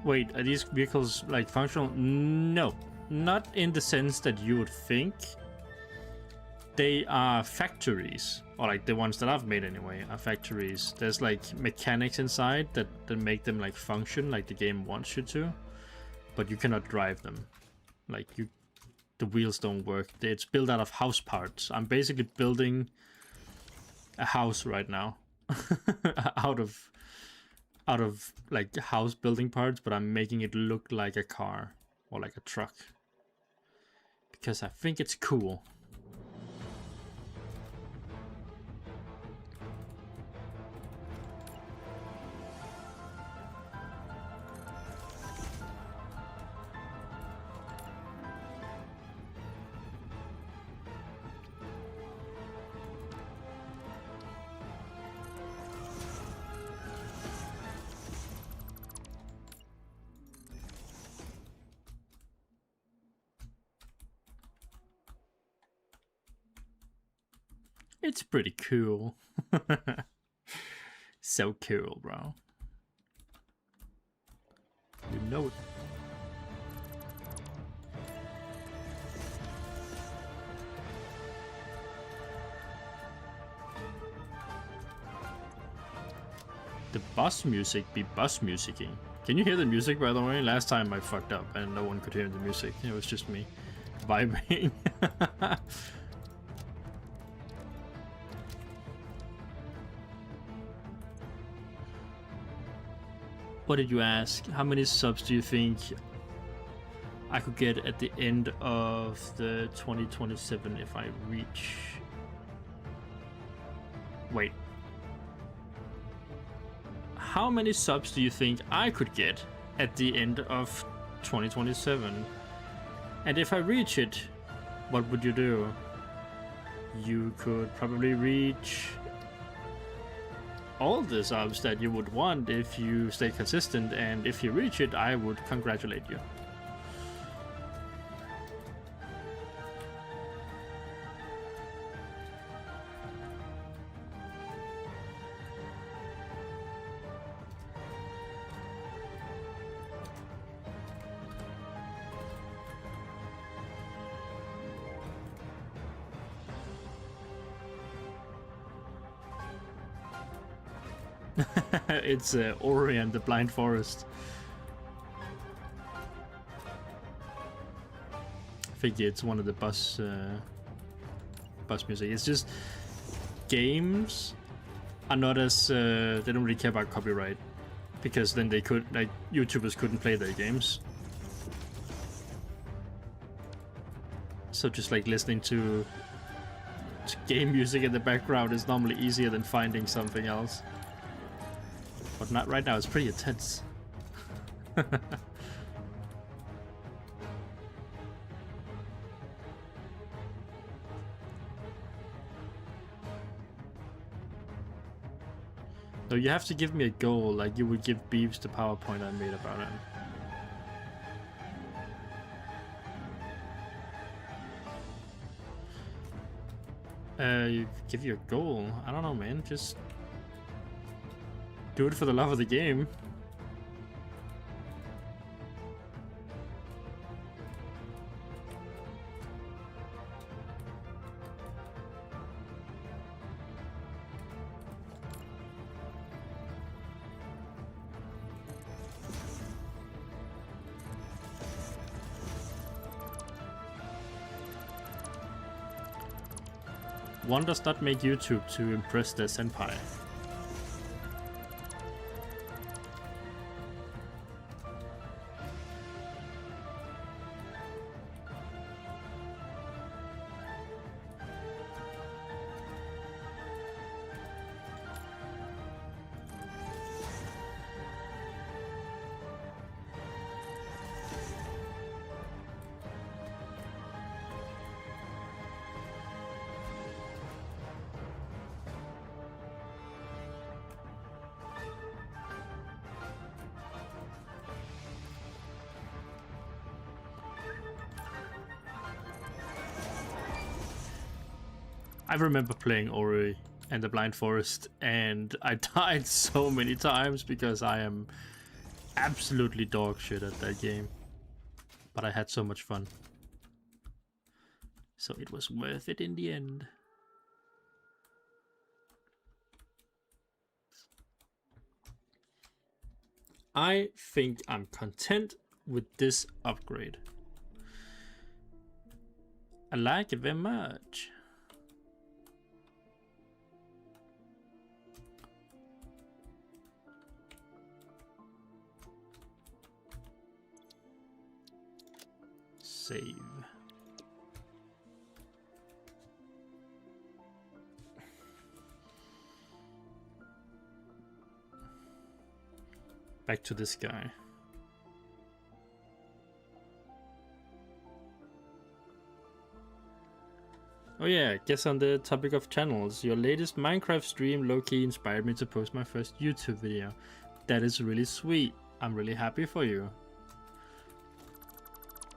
Wait, are these vehicles like functional? No, not in the sense that you would think. They are factories, or like the ones that I've made anyway are factories. There's like mechanics inside that make them like function like the game wants you to, but you cannot drive them. Like the wheels don't work. It's built out of house parts. I'm basically building a house right now out of like house building parts, but I'm making it look like a car or like a truck because I think it's cool. It's pretty cool. So cool, bro. You know it. The bus music be bus musicing. Can you hear the music, by the way? Last time I fucked up and no one could hear the music. It was just me vibing. What did you ask? How many subs do you think I could get at the end of the 2027 if I reach... Wait. How many subs do you think I could get at the end of 2027? And if I reach it, what would you do? You could probably reach all the subs that you would want if you stay consistent, and if you reach it, I would congratulate you. It's Ori and the Blind Forest. I think it's one of the bus music. It's just games are not as they don't really care about copyright, because then they could, like, YouTubers couldn't play their games. So just like listening to game music in the background is normally easier than finding something else. But not right now, it's pretty intense. So you have to give me a goal, like you would give Beeves the PowerPoint I made about it. Give you a goal? I don't know, man. Just do it for the love of the game. One does not make YouTube to impress their senpai. I remember playing Ori and the Blind Forest, and I died so many times because I am absolutely dog shit at that game, but I had so much fun. So it was worth it in the end. I think I'm content with this upgrade. I like it very much. Save. Back to this guy. Oh yeah, guess on the topic of channels, your latest Minecraft stream low-key inspired me to post my first YouTube video. That is really sweet. I'm really happy for you.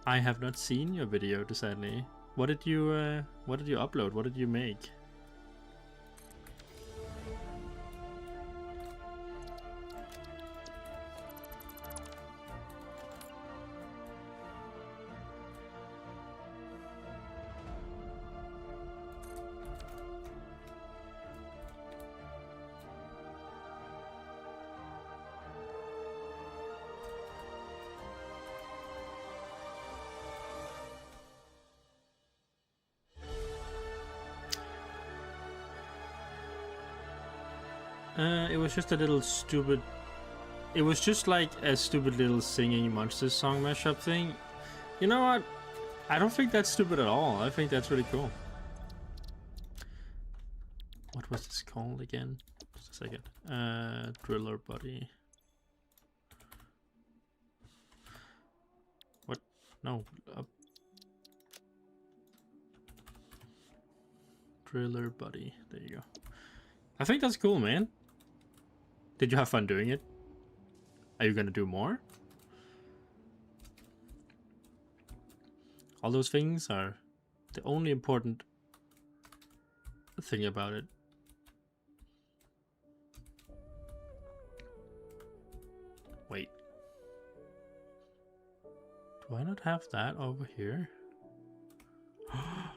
I have not seen your video, sadly. What did you upload? What did you make? It was just a little stupid. It was just like a stupid little singing monsters song mashup thing. You know what? I don't think that's stupid at all. I think that's really cool. What was this called again? Just a second. Driller Buddy. What? No. Driller Buddy. There you go. I think that's cool, man. Did you have fun doing it? Are you gonna do more? All those things are the only important thing about it. Wait. Do I not have that over here? I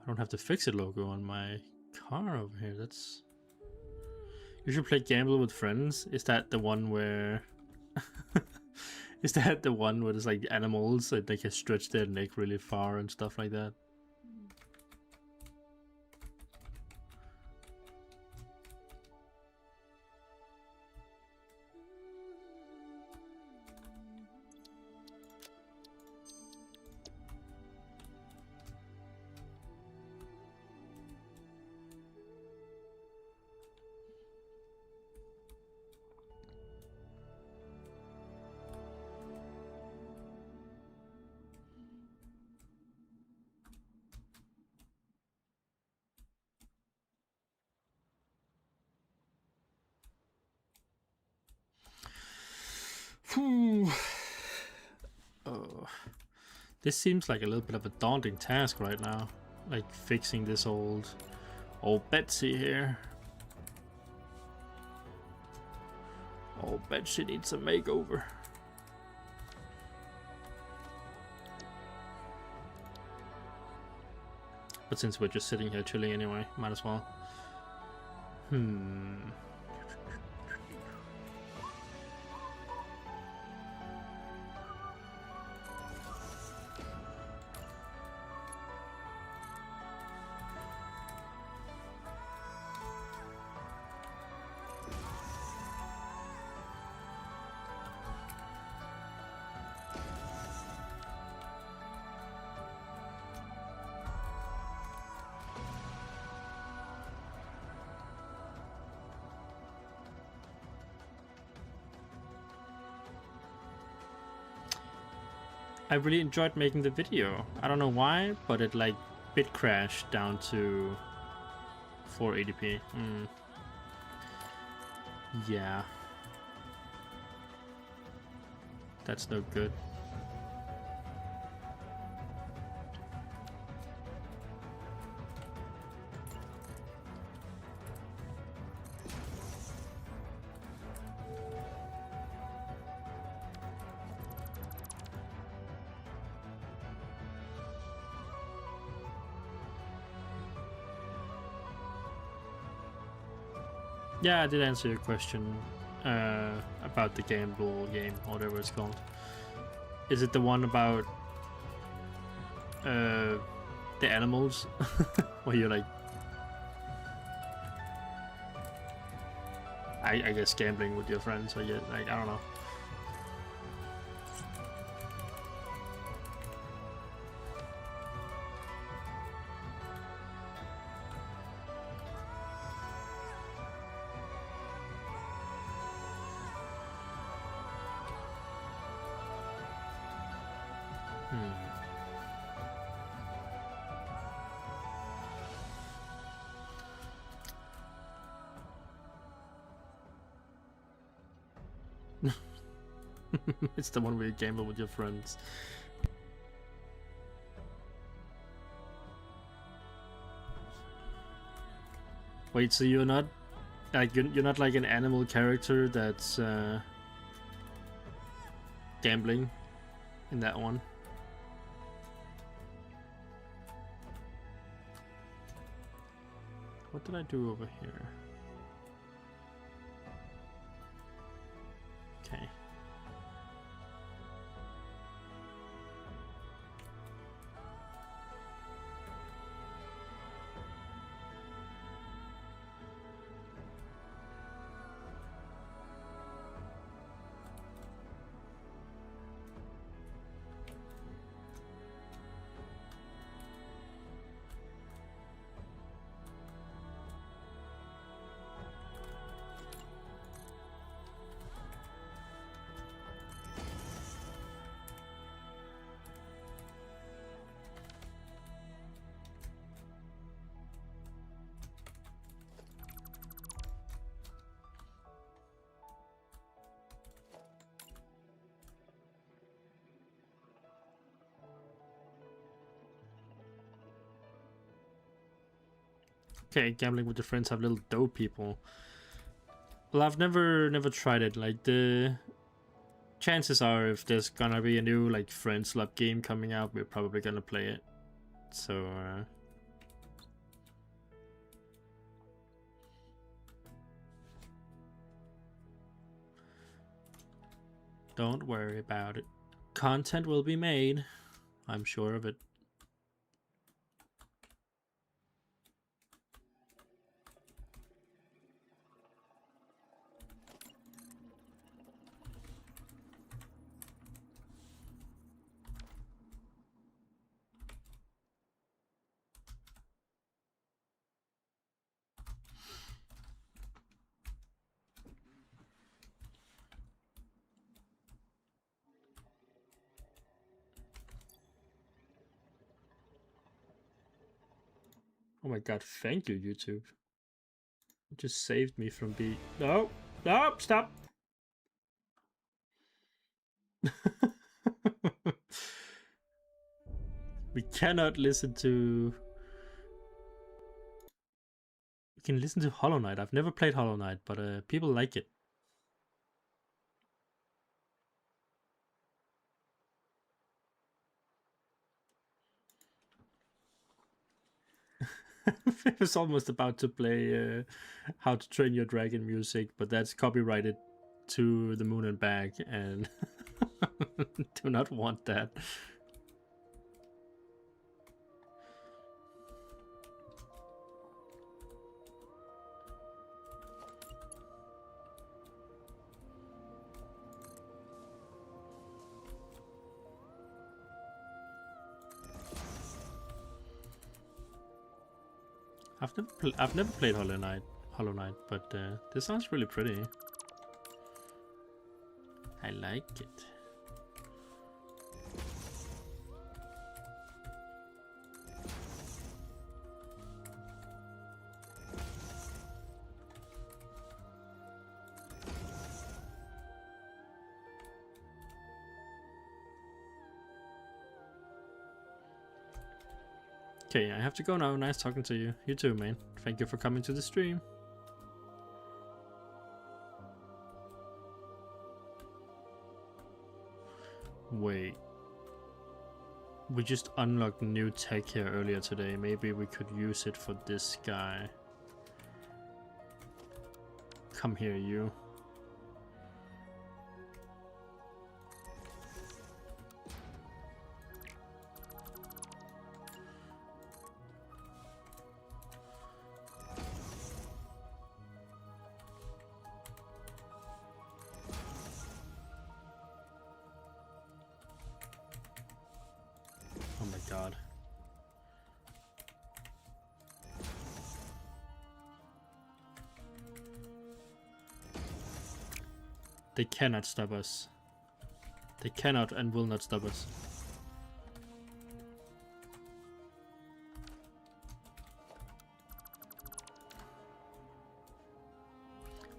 don't have the Fix It logo on my car over here. That's... You should play Gamble with Friends. Is that the one where... Is that the one where there's like animals that they can stretch their neck really far and stuff like that? Oh, this seems like a little bit of a daunting task right now, like fixing this old Betsy here. Old Betsy needs a makeover. But since we're just sitting here chilling anyway, might as well. I really enjoyed making the video. I don't know why, but it like bit crashed down to 480p. Yeah. That's no good. Yeah, I did answer your question about the gamble game, or whatever it's called. Is it the one about the animals? Where you're like... I guess gambling with your friends, or like, I don't know. It's the one where you gamble with your friends. Wait, so you're not like you're not like an animal character that's gambling in that one? What did I do over here? Okay. Okay, gambling with your friends have little dough people. Well, I've never tried it. Like, the chances are if there's gonna be a new like Friends Lab game coming out, we're probably gonna play it. So don't worry about it. Content will be made. I'm sure of it. Oh my god, thank you, YouTube. It just saved me from being... No! No! Stop! We cannot listen to... We can listen to Hollow Knight. I've never played Hollow Knight, but people like it. I was almost about to play How to Train Your Dragon music, but that's copyrighted to the moon and back, and do not want that. I've never played Hollow Knight, but this sounds really pretty. I like it. Okay, I have to go now. Nice talking to you. You too, man. Thank you for coming to the stream. Wait. We just unlocked new tech here earlier today. Maybe we could use it for this guy. Come here, you. Oh my god. They cannot stop us. They cannot and will not stop us.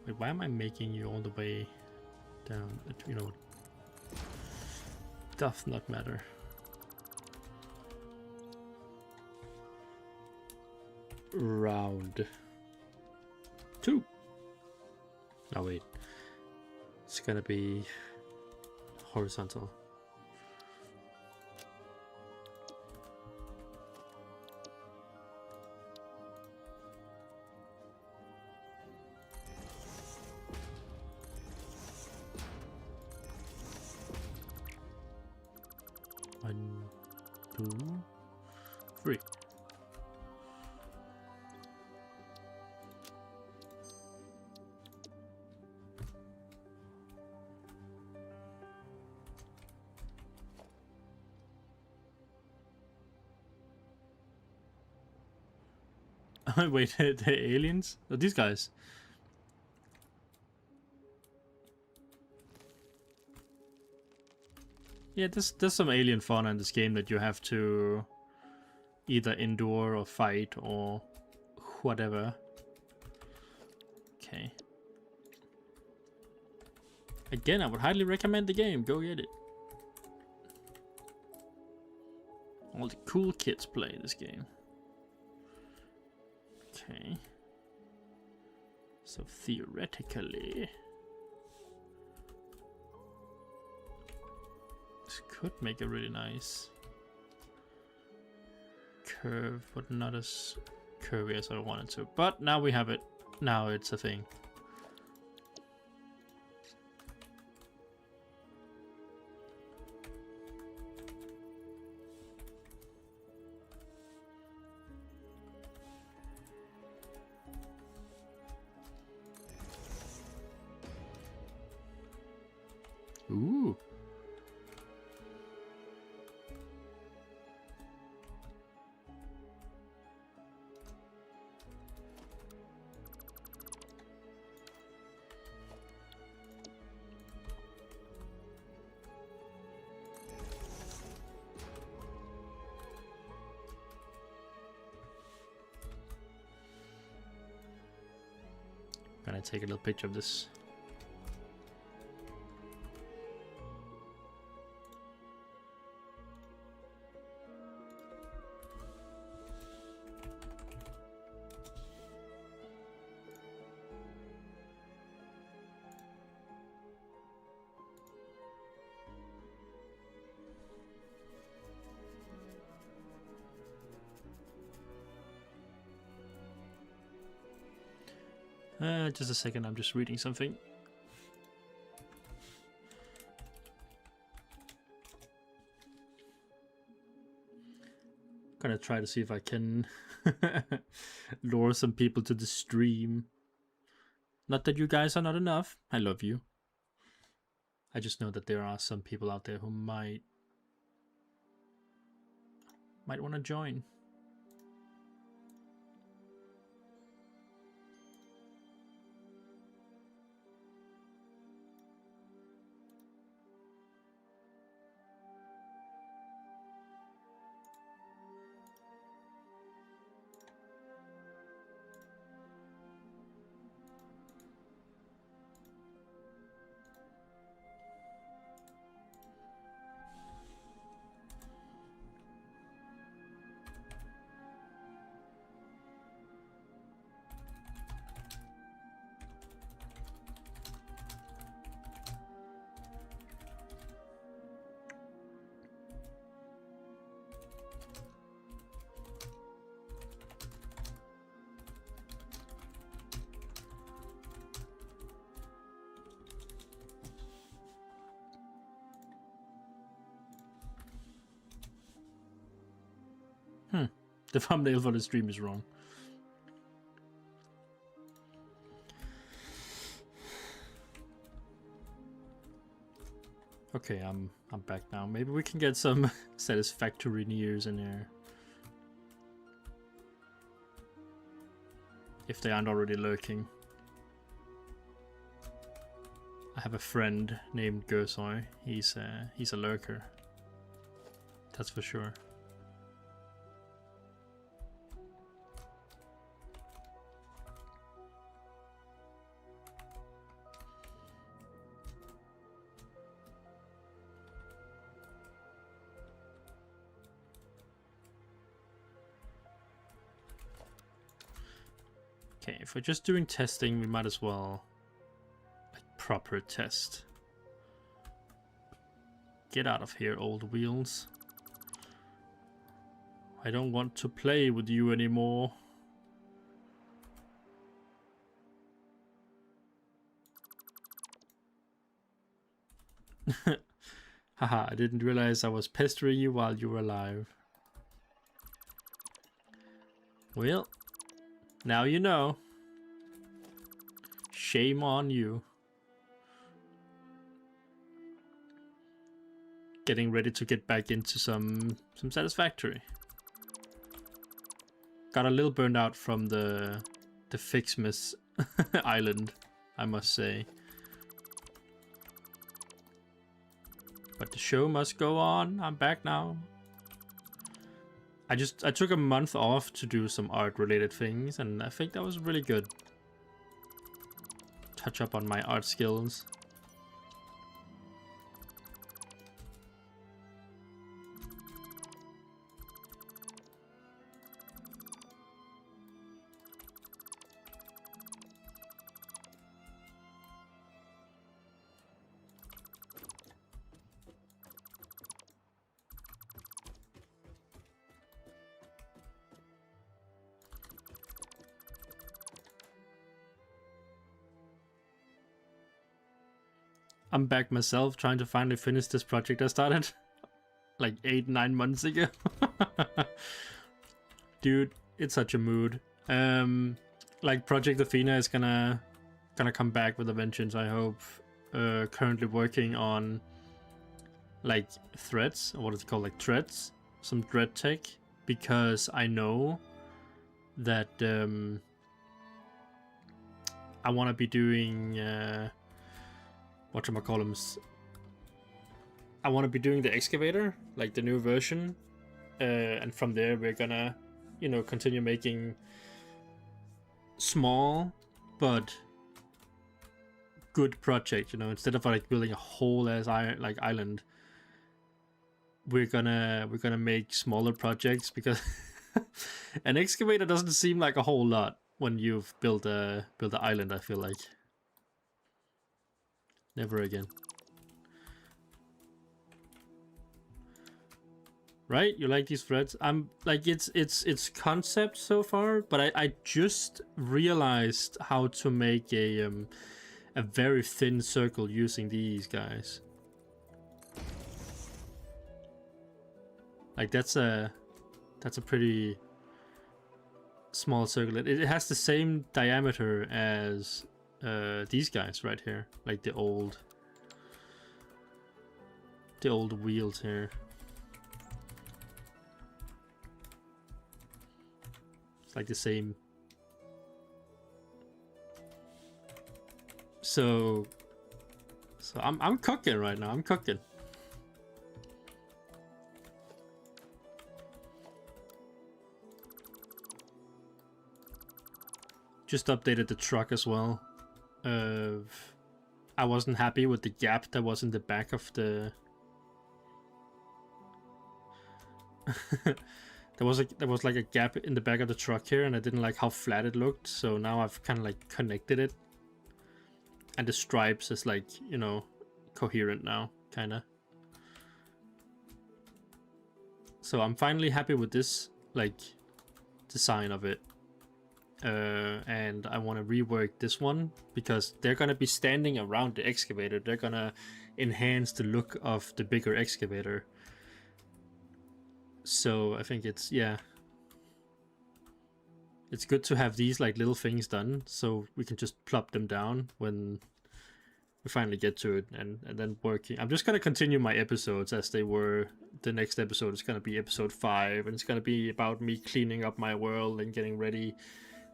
Wait, why am I making you all the way down? You know, does not matter. Round 2. Oh wait, it's gonna be horizontal. One, 2, 3. Wait, the aliens? Oh, these guys. Yeah, there's some alien fauna in this game that you have to either endure or fight or whatever. Okay. Again, I would highly recommend the game. Go get it. All the cool kids play this game. Okay. So theoretically, this could make a really nice curve, but not as curvy as I wanted to. But now we have it. Now it's a thing. Ooh. Gonna take a little picture of this. Just a second, I'm just reading something. Gonna try to see if I can lure some people to the stream. Not that you guys are not enough. I love you. I just know that there are some people out there who might want to join. The thumbnail for the stream is wrong. Okay, I'm back now. Maybe we can get some satisfactory nears in here. If they aren't already lurking. I have a friend named Gersoy. He's a lurker. That's for sure. Okay, if we're just doing testing, we might as well like proper test. Get out of here, old wheels. I don't want to play with you anymore. Haha, I didn't realize I was pestering you while you were alive. Well, now you know. Shame on you. Getting ready to get back into some satisfactory. Got a little burned out from the Fixmas island, I must say. But the show must go on. I'm back now. I took a month off to do some art related things, and I think that was really good. Touch up on my art skills. I'm back myself, trying to finally finish this project I started like 8-9 months ago. Dude, it's such a mood. Like Project Athena is gonna come back with a vengeance, I hope. Currently working on like threads, or what is it called, like threads, some thread tech, because I know that I want to be doing whatchamacallums. I want to be doing the excavator, like the new version, and from there we're gonna, you know, continue making small but good project. You know, instead of like building a whole ass island, we're gonna make smaller projects, because an excavator doesn't seem like a whole lot when you've built a island. I feel like. Never again. Right? You like these threads? I'm like, it's concept so far, but I just realized how to make a very thin circle using these guys. Like that's a pretty small circle. It has the same diameter as these guys right here, like the old wheels here. It's like the same. So I'm cooking right now. I'm cooking. Just updated the truck as well. I wasn't happy with the gap that was in the back of the there was like a gap in the back of the truck here, and I didn't like how flat it looked, so now I've kind of like connected it, and the stripes is like, you know, coherent now, kind of. So I'm finally happy with this like design of it. And I want to rework this one, because they're gonna be standing around the excavator. They're gonna enhance the look of the bigger excavator. So I think it's, yeah, it's good to have these like little things done, so we can just plop them down when we finally get to it, and then working. I'm just gonna continue my episodes as they were. The next episode is gonna be episode 5, and it's gonna be about me cleaning up my world and getting ready.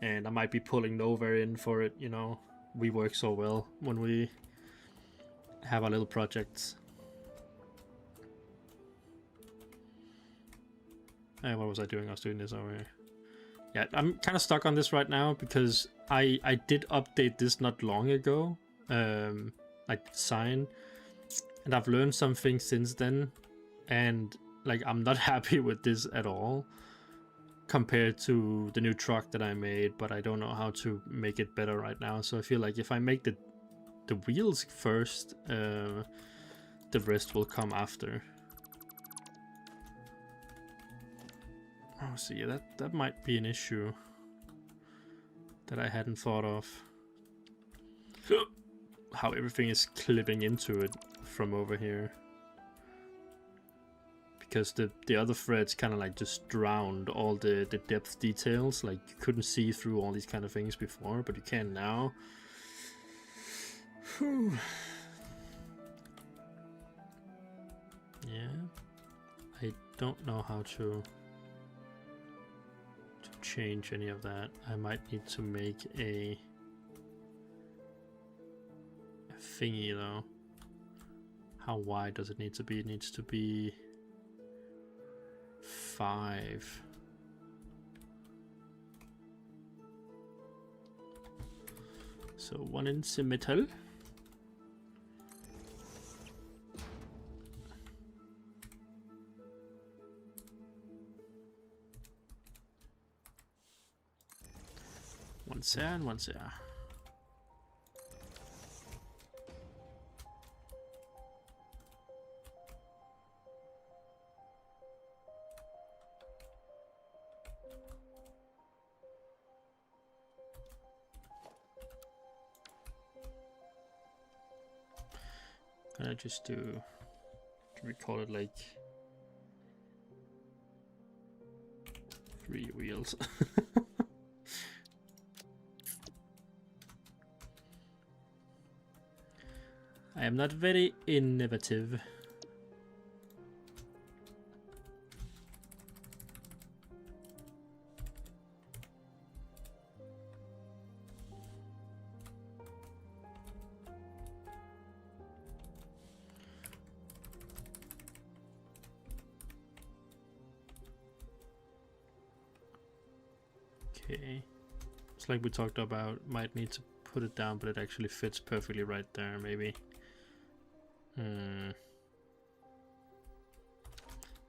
And I might be pulling Nova in for it. You know, we work so well when we have our little projects. What was I doing? I was doing this over here. Yeah, I'm kind of stuck on this right now because I did update this not long ago, like design, and I've learned some things since then, and like I'm not happy with this at all compared to the new truck that I made, but I don't know how to make it better right now. So I feel like if I make the wheels first, the rest will come after. Oh, so yeah, that might be an issue that I hadn't thought of. How everything is clipping into it from over here. Because the other threads kind of like just drowned all the depth details. Like you couldn't see through all these kind of things before, but you can now. Whew. Yeah, I don't know how to change any of that. I might need to make a thingy though. How wide does it need to be? It needs to be 5. So 1 inch metal. Once there and once there. Can I just do, can we call it like 3 wheels? I am not very innovative. Okay, it's like we talked about, might need to put it down, but it actually fits perfectly right there, maybe.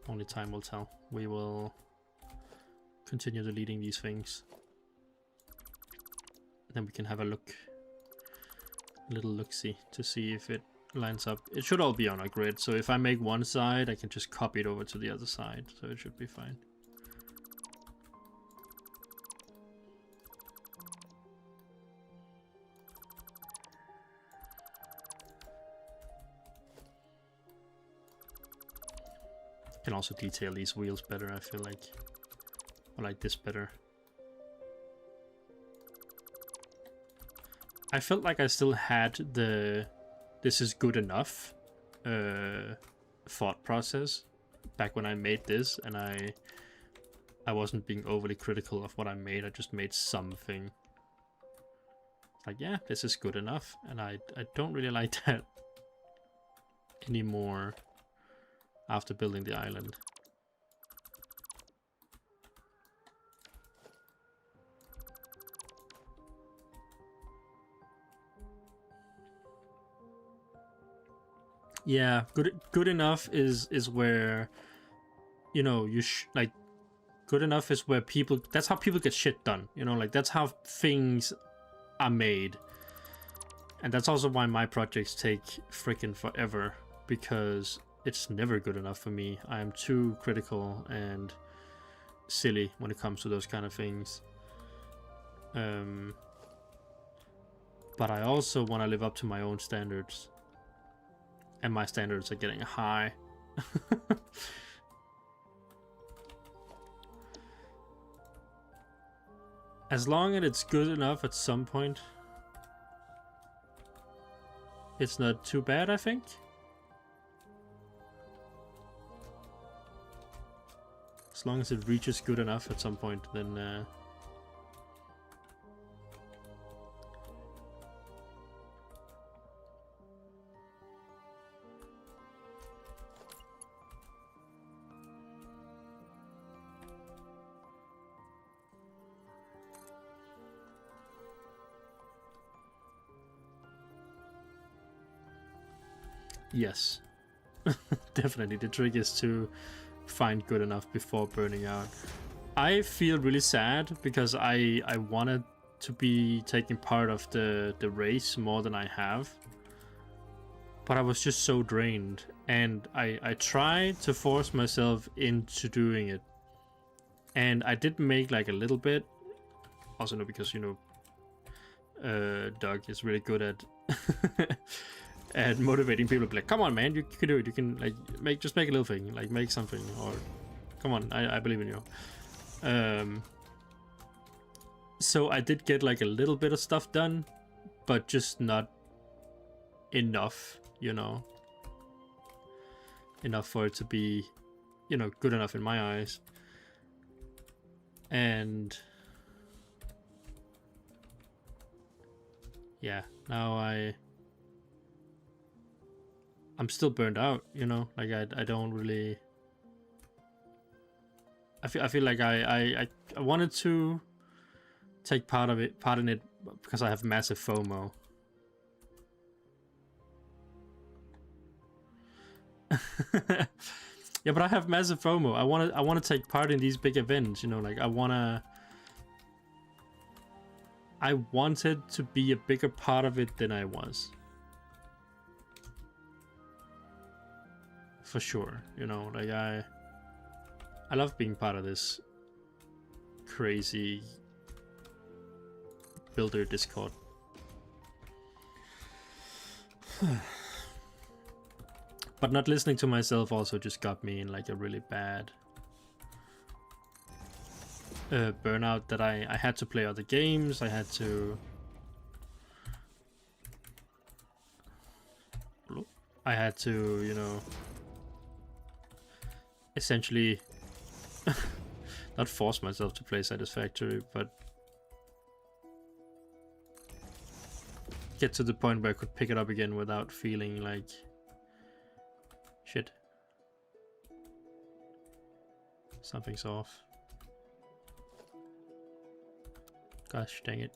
Only time will tell. We will continue deleting these things. Then we can have a look. A little look-see to see if it lines up. It should all be on our grid, so if I make one side, I can just copy it over to the other side, so it should be fine. Can also detail these wheels better, I feel like. I like this better. I felt like I still had the this is good enough thought process back when I made this, and I wasn't being overly critical of what I made. I just made something. Like, yeah, this is good enough, and I don't really like that anymore after building the island. Yeah, good enough is where, you know, like good enough is where people, that's how people get shit done, you know, like that's how things are made. And that's also why my projects take freaking forever, because it's never good enough for me. I am too critical and silly when it comes to those kind of things. But I also want to live up to my own standards. And my standards are getting high. As long as it's good enough at some point, it's not too bad, I think. As long as it reaches good enough at some point, then yes. Definitely, the trick is to find good enough before burning out. I feel really sad because I wanted to be taking part of the race more than I have, but I was just so drained, and I tried to force myself into doing it, and I did make like a little bit. Also, no, because you know, Doug is really good at at motivating people to be like, come on, man, you can do it. You can like just make a little thing, like make something, or come on, I believe in you. So I did get like a little bit of stuff done, but just not enough, you know, enough for it to be, you know, good enough in my eyes. And yeah, now I'm still burned out, you know, like I don't really. I feel like I wanted to take part in it because I have massive FOMO. Yeah, but I have massive FOMO. I want to take part in these big events, you know, like I wanted to be a bigger part of it than I was. For sure, you know, like I love being part of this crazy builder Discord. But not listening to myself also just got me in like a really bad burnout that I had to play other games. I had to you know, essentially not force myself to play Satisfactory, but get to the point where I could pick it up again without feeling like shit. Something's off. Gosh dang it.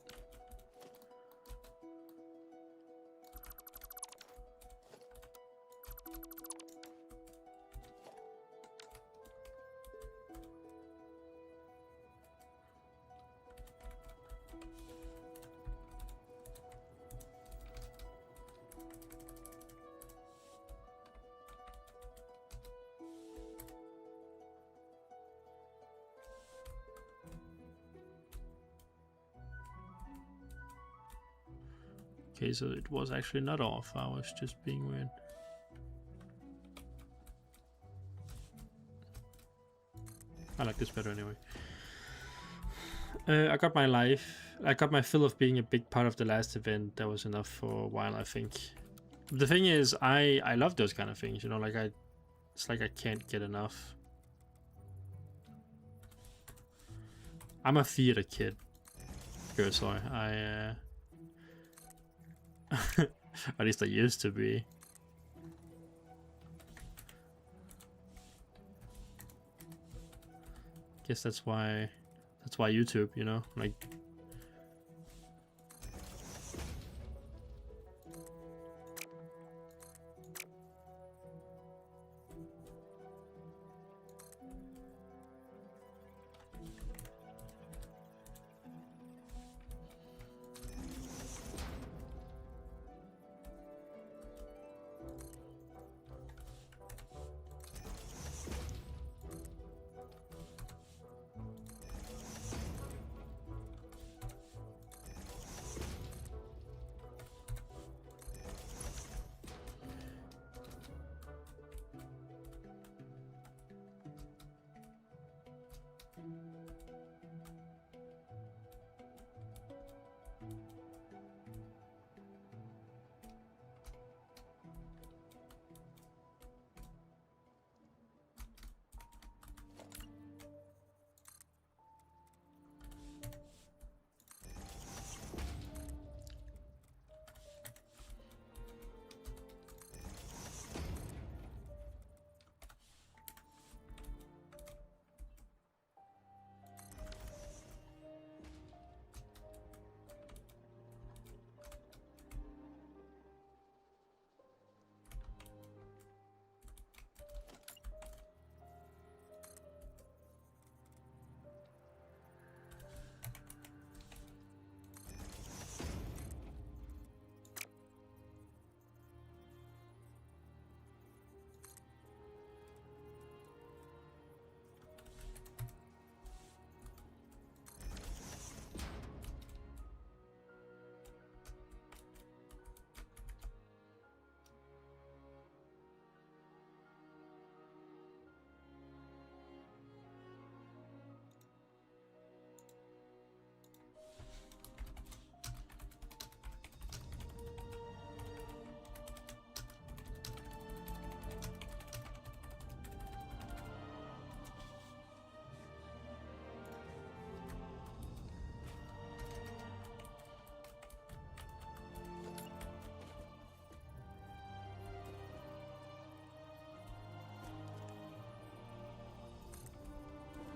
Okay, so it was actually not off. I was just being weird. I like this better anyway. I got my fill of being a big part of the last event. That was enough for a while, I think. The thing is, I love those kind of things, you know, like it's like I can't get enough. I'm a theater kid. Sorry, at least I used to be. Guess that's why YouTube, you know, like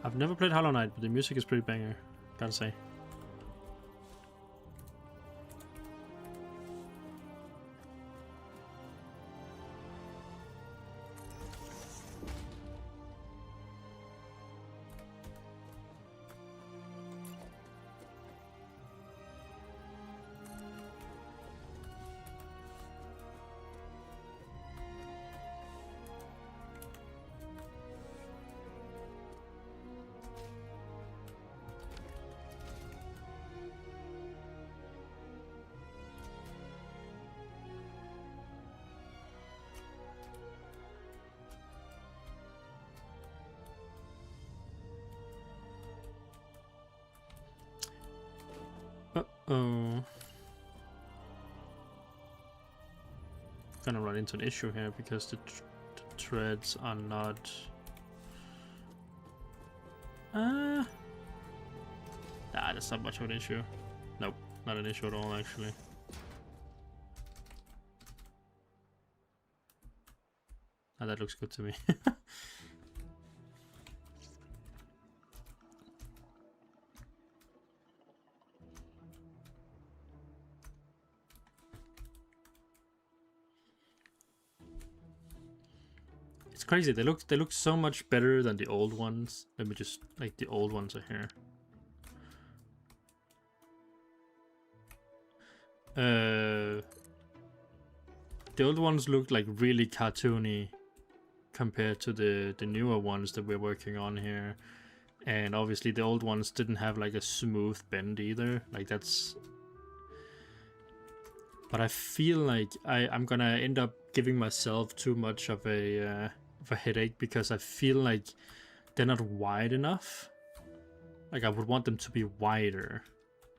I've never played Hollow Knight, but the music is pretty banger, gotta say. Uh-oh. Gonna run into an issue here because the threads are not... Nah, that's not much of an issue. Nope, not an issue at all, actually. Oh, that looks good to me. It's crazy. They look so much better than the old ones. Let me just, like, the old ones are here. The old ones look like really cartoony compared to the newer ones that we're working on here. And obviously the old ones didn't have like a smooth bend either. Like that's... But I feel like I'm gonna end up giving myself too much of a headache because I feel like they're not wide enough. Like I would want them to be wider,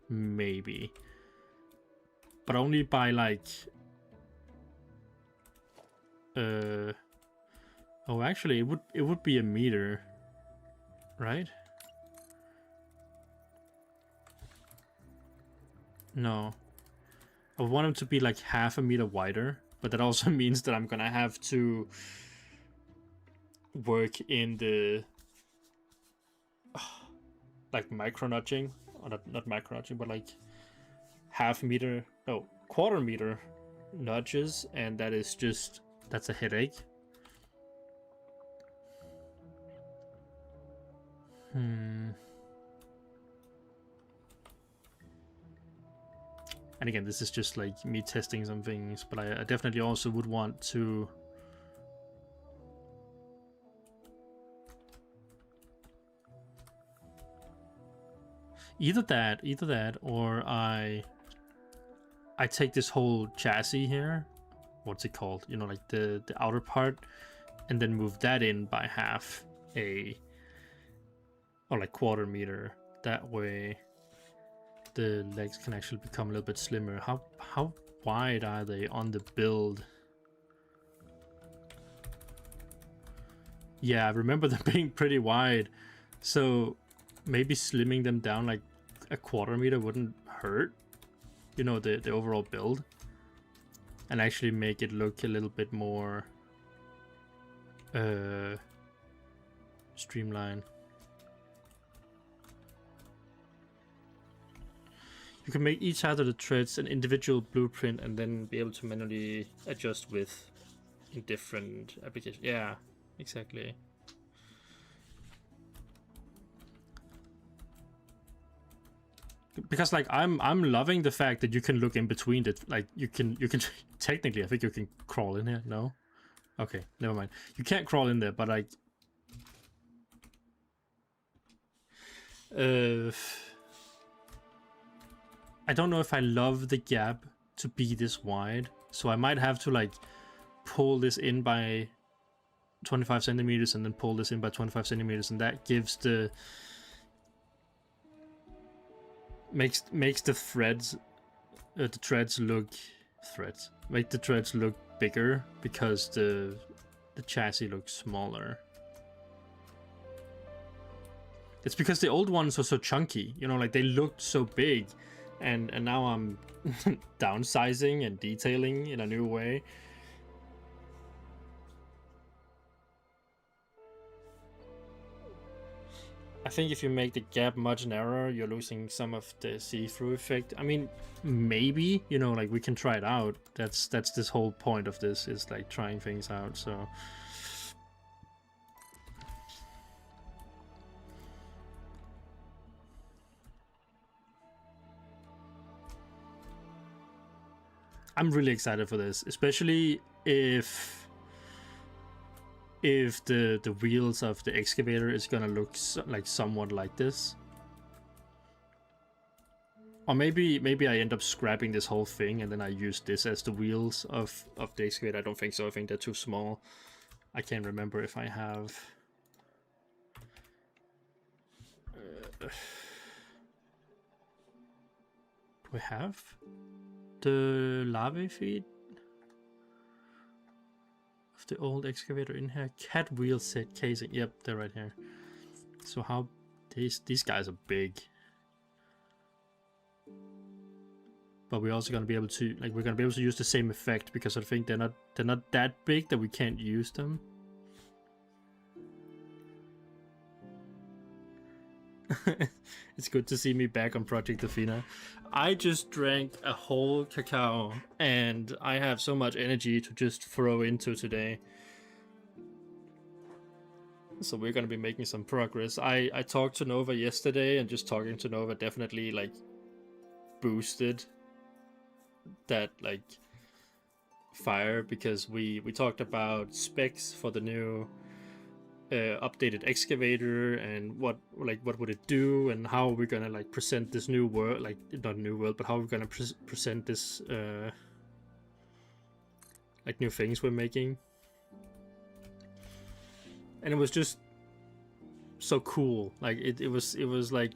maybe. But only by like... Oh, actually, it would be a meter, right? No. I would want them to be like half a meter wider, but that also means that I'm gonna have to work in the like micro notching, or not micro notching, but like half meter, no, quarter meter notches, and that is just, that's a headache. And again, this is just like me testing some things, but I definitely also would want to either that or I take this whole chassis here, what's it called, you know, like the outer part, and then move that in by half a, or like quarter meter. That way the legs can actually become a little bit slimmer. How wide are they on the build? Yeah, I remember them being pretty wide, so maybe slimming them down like a quarter meter wouldn't hurt, you know, the overall build, and actually make it look a little bit more streamlined. You can make each side of the threads an individual blueprint and then be able to manually adjust width in different applications. Yeah, exactly. Because like I'm loving the fact that you can look in between it. Like you can technically, I think you can crawl in here. No, okay, never mind. You can't crawl in there, but like I don't know if I love the gap to be this wide, so I might have to like pull this in by 25 centimeters and then pull this in by 25 centimeters, and that gives the makes the threads make the threads look bigger because the chassis looks smaller. It's because the old ones are so chunky, you know, like they looked so big, and now I'm downsizing and detailing in a new way. think if you make the gap much narrower, you're losing some of the see-through effect. I mean, maybe, you know, like we can try it out. That's this whole point of this, is like trying things out. So I'm really excited for this, especially if the wheels of the excavator is gonna look like somewhat like this. Or maybe I end up scrapping this whole thing and then I use this as the wheels of the excavator. I don't think so. I think they're too small. I can't remember if I have... do we have the lava feed of the old excavator in here? Cat wheel set casing. Yep, they're right here. So how... these guys are big. But we're also gonna be able to, like, we're gonna be able to use the same effect, because I think they're not that big that we can't use them. It's good to see me back on Project Athena. I just drank a whole cacao and I have so much energy to just throw into today. So we're gonna be making some progress. I talked to Nova yesterday, and just talking to Nova definitely like boosted that like fire, because we talked about specs for the new updated excavator and what would it do, and how we're gonna like present this new world, like not new world, but how we're gonna present this like new things we're making. And it was just so cool. Like it was like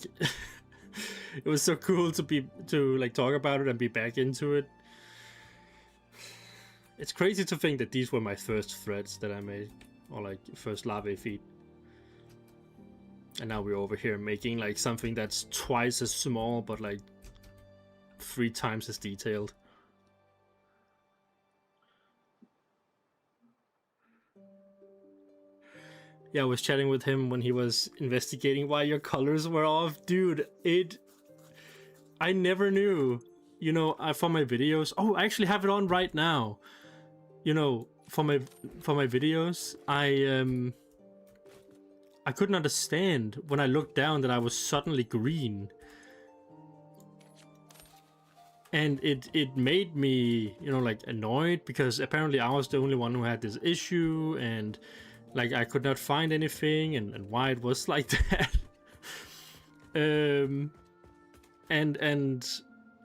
it was so cool to like talk about it and be back into it. It's crazy to think that these were my first threads that I made, or like first lava feed. And now we're over here making like something that's twice as small, but like 3 times as detailed. Yeah, I was chatting with him when he was investigating why your colors were off. Dude, I never knew. You know, for my videos... Oh, I actually have it on right now. You know, for my videos, I couldn't understand when I looked down that I was suddenly green. And it made me, you know, like annoyed, because apparently I was the only one who had this issue, and like I could not find anything, and why it was like that. And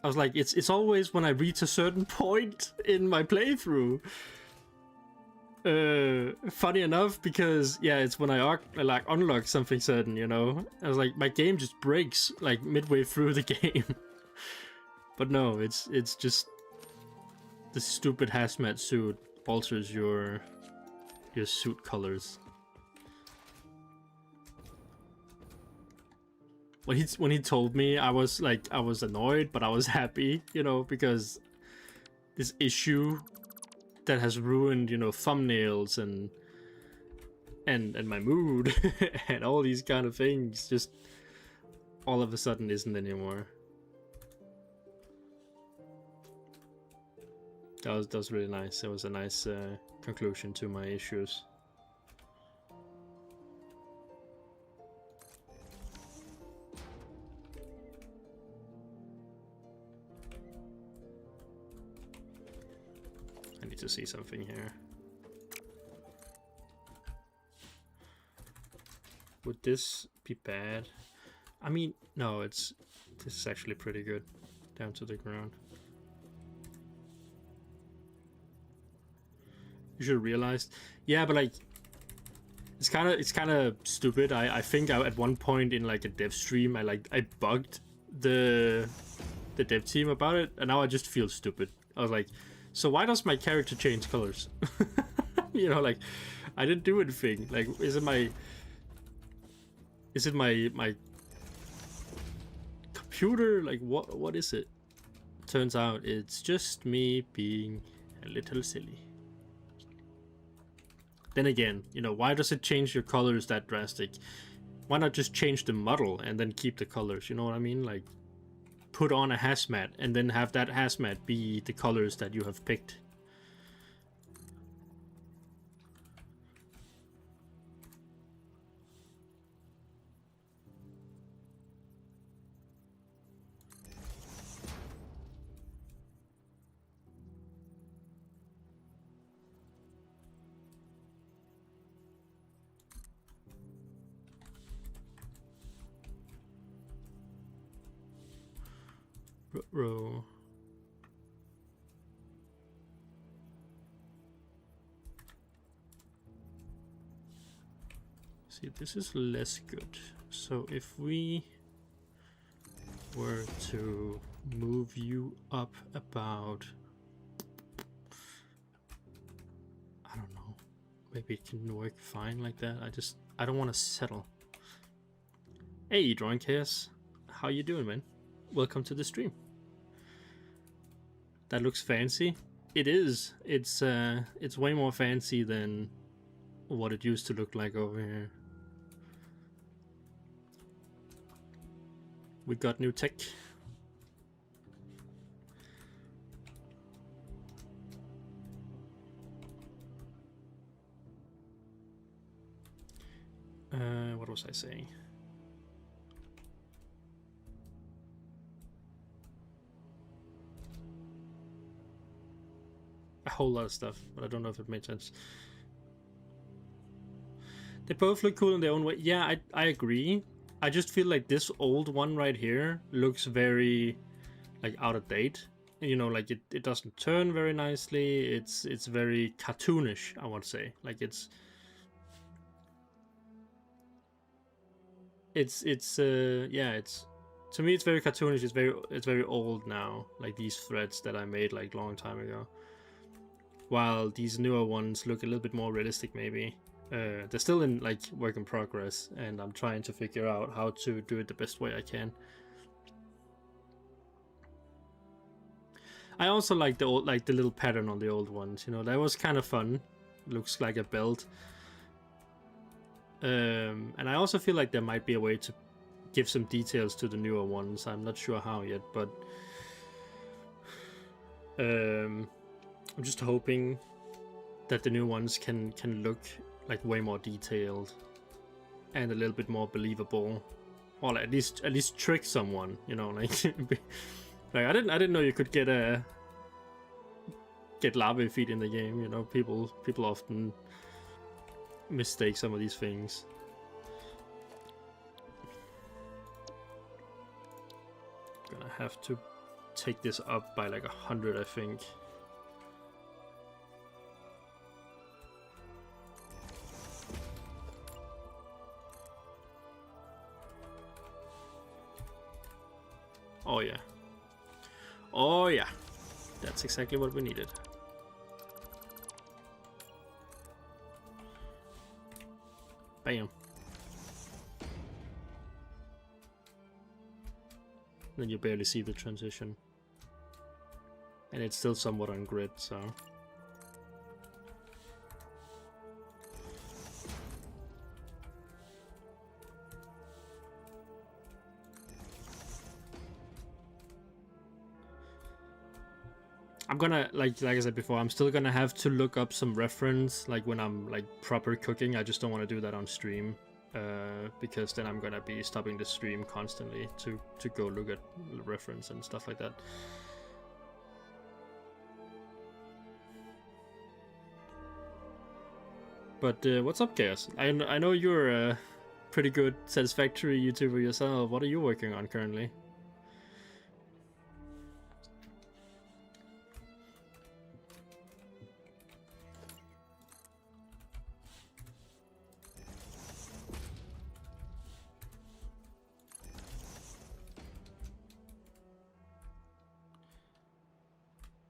I was like, it's always when I reach a certain point in my playthrough. Funny enough, because yeah, it's when I like unlock something certain, you know. I was like, my game just breaks like midway through the game. But no, it's just the stupid hazmat suit alters your suit colors. When he told me, I was annoyed, but I was happy, you know, because this issue that has ruined, you know, thumbnails and my mood and all these kind of things just all of a sudden isn't anymore. That was really nice. It was a nice conclusion to my issues. I need to see something here. Would this be bad? I mean, no, this is actually pretty good down to the ground. You should have realized. Yeah, but like it's kind of stupid. I think at one point in like a dev stream I bugged the dev team about it, and now I just feel stupid. I was like, so why does my character change colors? You know, like I didn't do anything. Like, is it my computer? Like, what is it? Turns out it's just me being a little silly. Then again, you know, why does it change your colors that drastic? why not just change the model and then keep the colors? You know what I mean? Like, put on a hazmat and then have that hazmat be the colors that you have picked. Row. See, this is less good. So if we were to move you up about, I don't know, maybe it can work fine like that. I don't want to settle. Hey, Drawing Chaos, how you doing, man? Welcome to the stream. That looks fancy. It is. It's way more fancy than what it used to look like over here. We got new tech. What was I saying? A whole lot of stuff, but I don't know if it made sense. They both look cool in their own way. Yeah, I agree. I just feel like this old one right here looks very like out of date. You know, like it doesn't turn very nicely. It's very cartoonish, I would say. Like it's yeah, it's, to me it's very cartoonish. It's very old now, like these threads that I made like a long time ago, while these newer ones look a little bit more realistic. Maybe they're still in like work in progress, and I'm trying to figure out how to do it the best way I can. I also like the old, like the little pattern on the old ones, you know, that was kind of fun. Looks like a belt. And I also feel like there might be a way to give some details to the newer ones. I'm not sure how yet, but I'm just hoping that the new ones can look like way more detailed and a little bit more believable, or at least trick someone, you know, like like I didn't know you could get larvae feet in the game, you know. People often mistake some of these things. Gonna have to take this up by like 100, I think. Oh yeah. Oh yeah. That's exactly what we needed. Bam. Then you barely see the transition. And it's still somewhat on grid, so... I'm gonna, like I said before, I'm still gonna have to look up some reference, like when I'm like proper cooking. I just don't want to do that on stream, because then I'm gonna be stopping the stream constantly to go look at reference and stuff like that. But what's up, Chaos? I know you're a pretty good Satisfactory YouTuber yourself. What are you working on currently?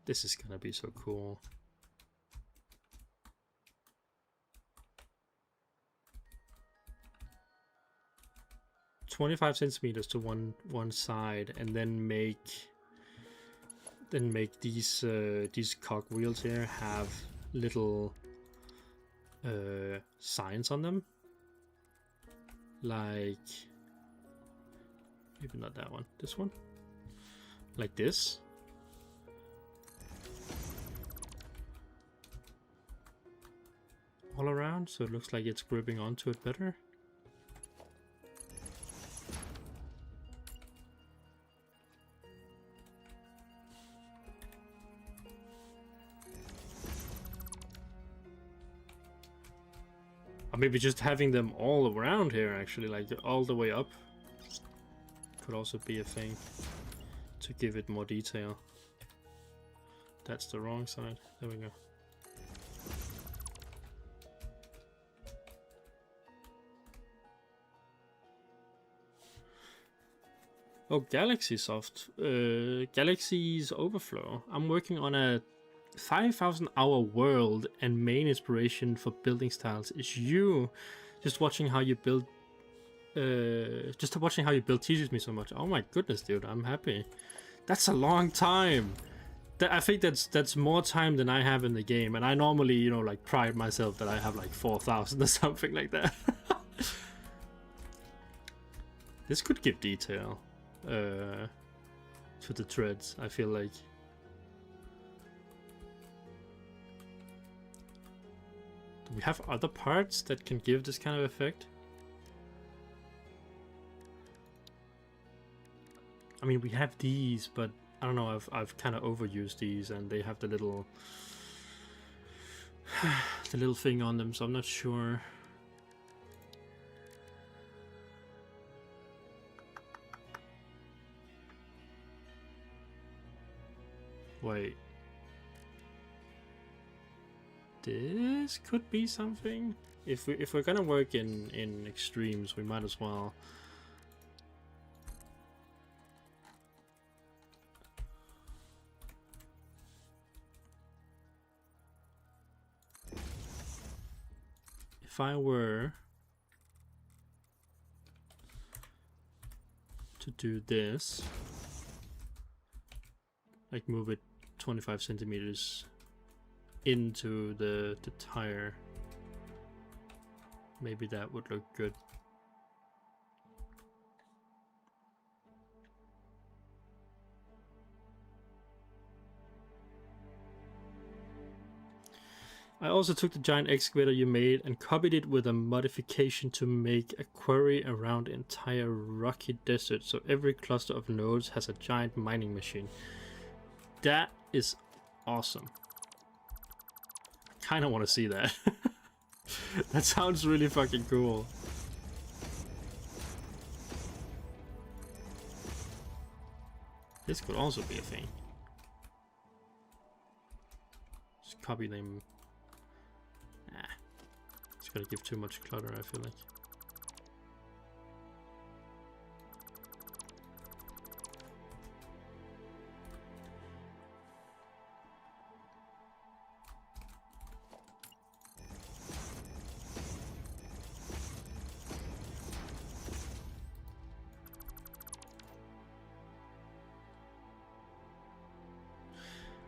This is gonna be so cool. "25 centimeters to one side, and then make these cog wheels here have little signs on them. like maybe not that one, this one, like this. All around, so it looks like it's gripping onto it better. Or maybe just having them all around here, actually, like all the way up, could also be a thing to give it more detail. That's the wrong side. There we go. Oh, Galaxysoft. Galaxy's Overflow. I'm working on a 5,000 hour world, and main inspiration for building styles is you. Just watching how you build teaches me so much. Oh my goodness, dude, I'm happy. That's a long time. I think that's more time than I have in the game, and I normally, you know, like pride myself that I have like 4,000 or something like that. This could give detail to the threads, I feel like. Do we have other parts that can give this kind of effect? I mean, we have these, but I don't know, I've kind of overused these, and they have the little the little thing on them, so I'm not sure. Wait. This could be something. If we're gonna work in extremes, we might as well. If I were to do this, like move it 25 centimeters into the tire, maybe that would look good. I also took the giant excavator you made and copied it with a modification to make a quarry around the entire rocky desert, so every cluster of nodes has a giant mining machine. That is awesome. I kind of want to see that. That sounds really fucking cool. This could also be a thing. Just copy them. It's gonna give too much clutter, I feel like.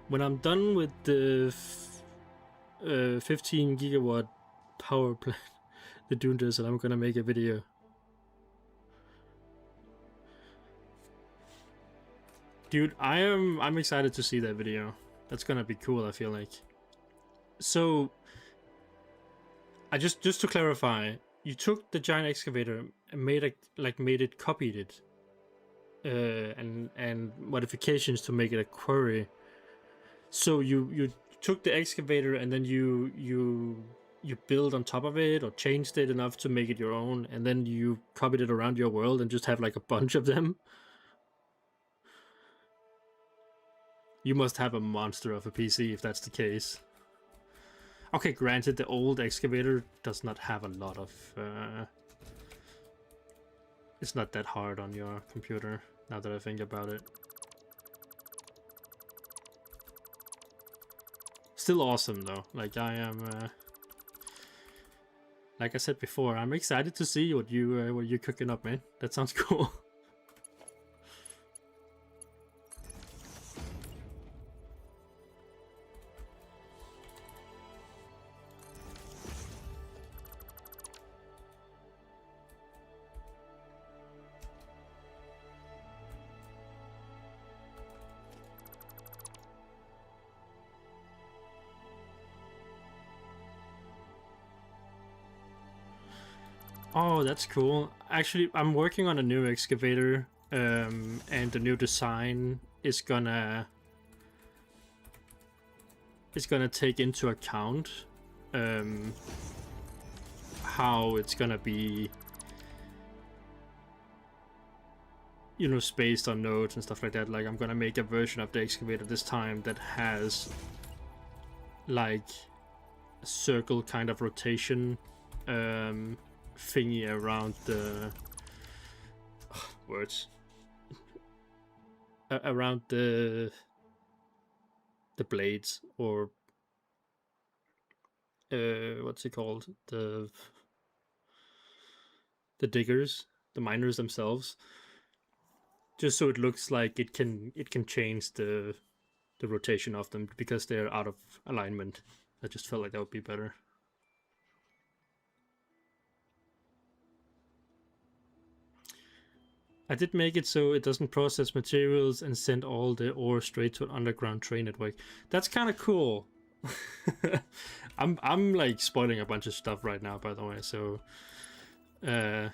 When I'm done with the 15 gigawatt power plant, the Dune Desert, I'm gonna make a video. Dude, I'm excited to see that video. That's gonna be cool, I feel like. So I just to clarify, you took the giant excavator and copied it, and modifications to make it a quarry. So you took the excavator and then you build on top of it or changed it enough to make it your own, and then you copied it around your world and just have like a bunch of them. You must have a monster of a PC if that's the case. Okay, granted, the old excavator does not have a lot of... it's not that hard on your computer, now that I think about it. Still awesome, though. Like, I am... like I said before, I'm excited to see what you're cooking up, man. That sounds cool. Oh, that's cool. Actually, I'm working on a new excavator, and the new design is gonna take into account how it's gonna be, you know, spaced on nodes and stuff like that. Like, I'm gonna make a version of the excavator this time that has like a circle kind of rotation thingy around the words around the blades, or what's it called, the diggers, the miners themselves, just so it looks like it can change the rotation of them, because they're out of alignment. I just felt like that would be better. I did make it so it doesn't process materials and send all the ore straight to an underground train network. That's kind of cool. I'm like spoiling a bunch of stuff right now, by the way, so if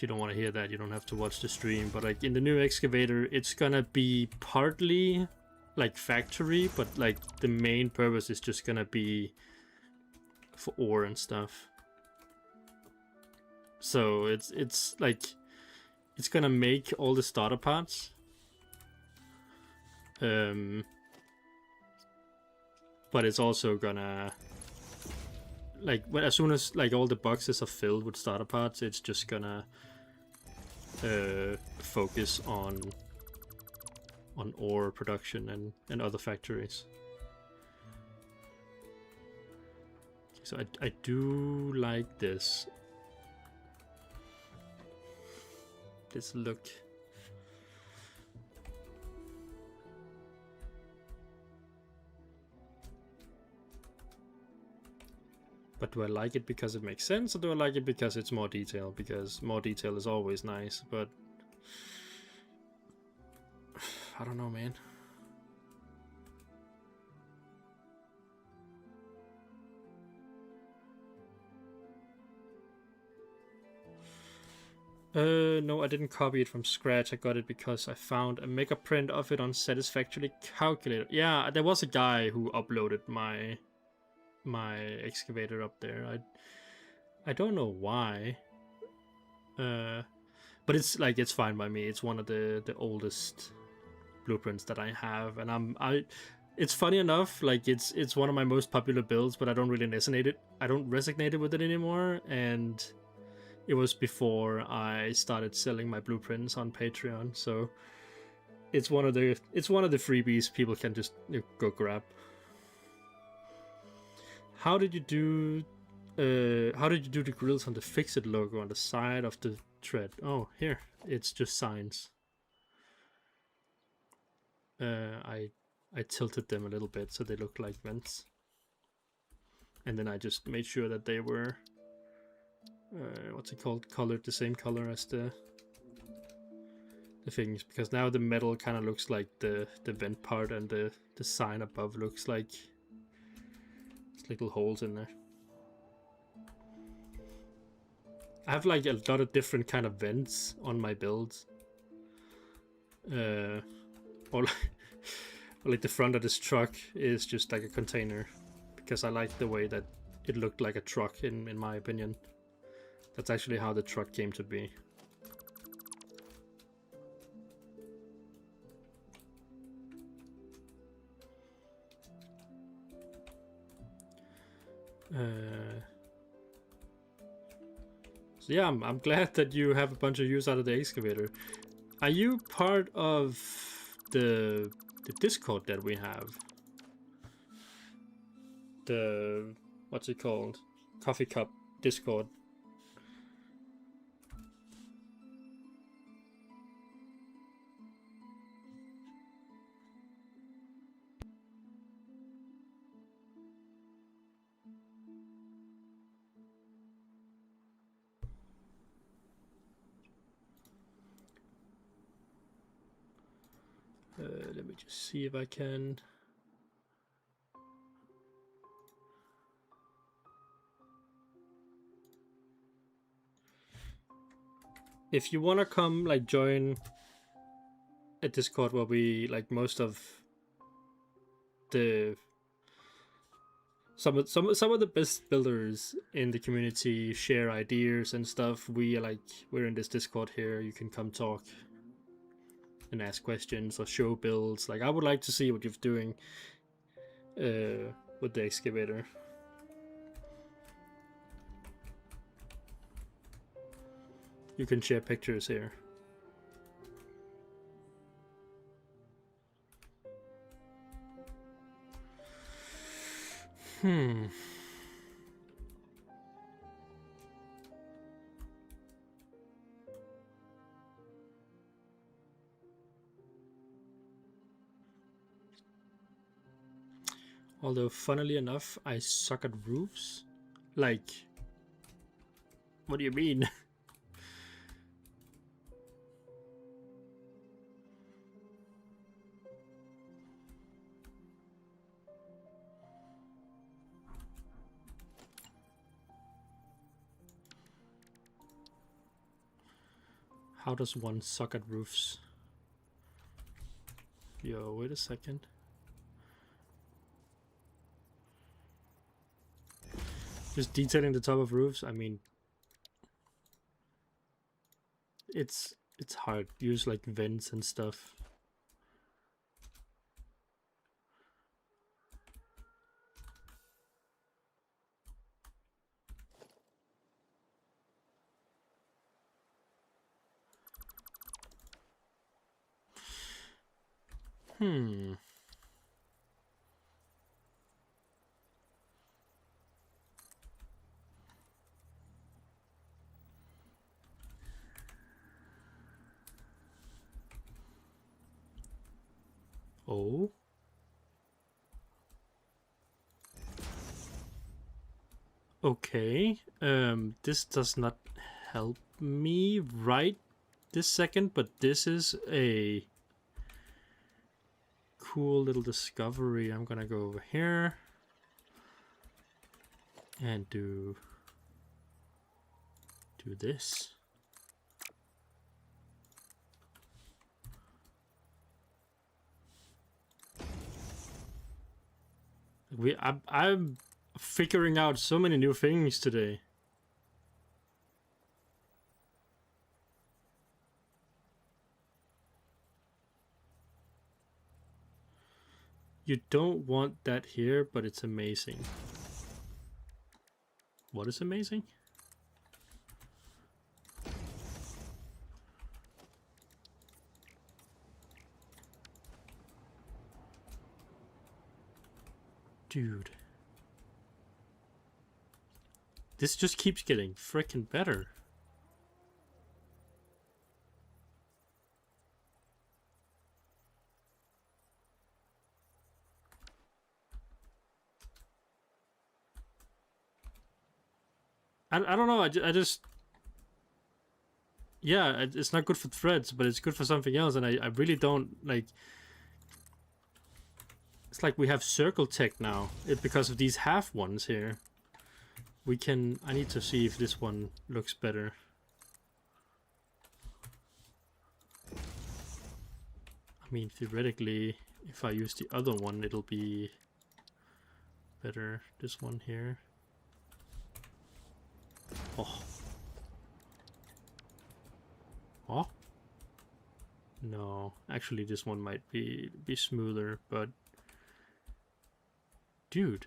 you don't want to hear that, you don't have to watch the stream. But like in the new excavator, it's gonna be partly like factory, but like the main purpose is just gonna be for ore and stuff. So it's like it's gonna make all the starter parts, but it's also gonna, like, as soon as like all the boxes are filled with starter parts, it's just gonna focus on ore production and other factories. So I do like this look. But do I like it because it makes sense, or do I like it because it's more detail? Because more detail is always nice, but I don't know, man. No, I didn't copy it from scratch. I got it because I found a mega print of it on Satisfactorily Calculated. Yeah, there was a guy who uploaded my excavator up there. I don't know why. But it's like, it's fine by me. It's one of the oldest blueprints that I have, and it's funny enough, like it's one of my most popular builds, but I don't really resonate with it anymore, and it was before I started selling my blueprints on Patreon, so it's one of the freebies people can just go grab. How did you do the grills on the Fixit logo on the side of the tread? Oh, here, it's just signs. I tilted them a little bit so they look like vents, and then I just made sure that they were what's it called, colored the same color as the things, because now the metal kind of looks like the vent part, and the sign above looks like there's little holes in there. I have like a lot of different kind of vents on my builds, or like the front of this truck is just like a container, because I like the way that it looked like a truck, in my opinion. That's actually how the truck came to be. So yeah, I'm glad that you have a bunch of use out of the excavator. Are you part of the Discord that we have? The, what's it called? Coffee Cup Discord. Let me just see if I can. If you wanna come, like, join a Discord where we, like, most of the some of the best builders in the community share ideas and stuff. We're in this Discord here. You can come talk and ask questions or show builds. Like, I would like to see what you're doing with the excavator. You can share pictures here. Although, funnily enough, I suck at roofs. Like, what do you mean? How does one suck at roofs? Yo, wait a second. Just detailing the top of roofs, I mean, it's hard. Use like vents and stuff. Oh. Okay. This does not help me right this second, but this is a cool little discovery. I'm gonna go over here and do this. I'm figuring out so many new things today. You don't want that here, but it's amazing. What is amazing? Dude. This just keeps getting frickin' better. I don't know, I just... Yeah, it's not good for threads, but it's good for something else, and I really don't, like... It's like we have circle tech now, because of these half ones here. We can... I need to see if this one looks better. I mean, theoretically, if I use the other one, it'll be better. This one here. Oh. Oh. No, actually this one might be smoother, but dude.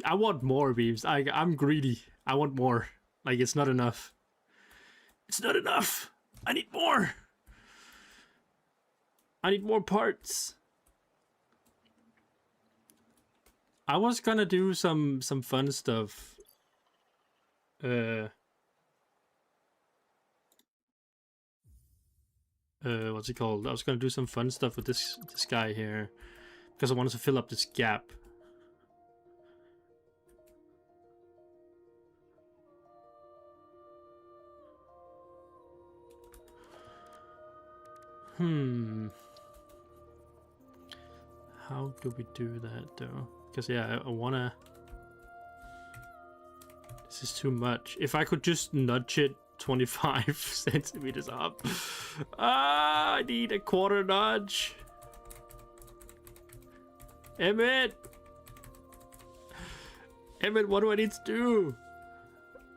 I want more beams. I'm greedy. I want more. Like, it's not enough. It's not enough. I need more. I need more parts. I was gonna do some fun stuff. What's it called? I was gonna do some fun stuff with this guy here because I wanted to fill up this gap. How do we do that though? Because yeah, I wanna... This is too much. If I could just nudge it 25 centimeters up. Ah, I need a quarter nudge. Emmett! Emmett, what do I need to do?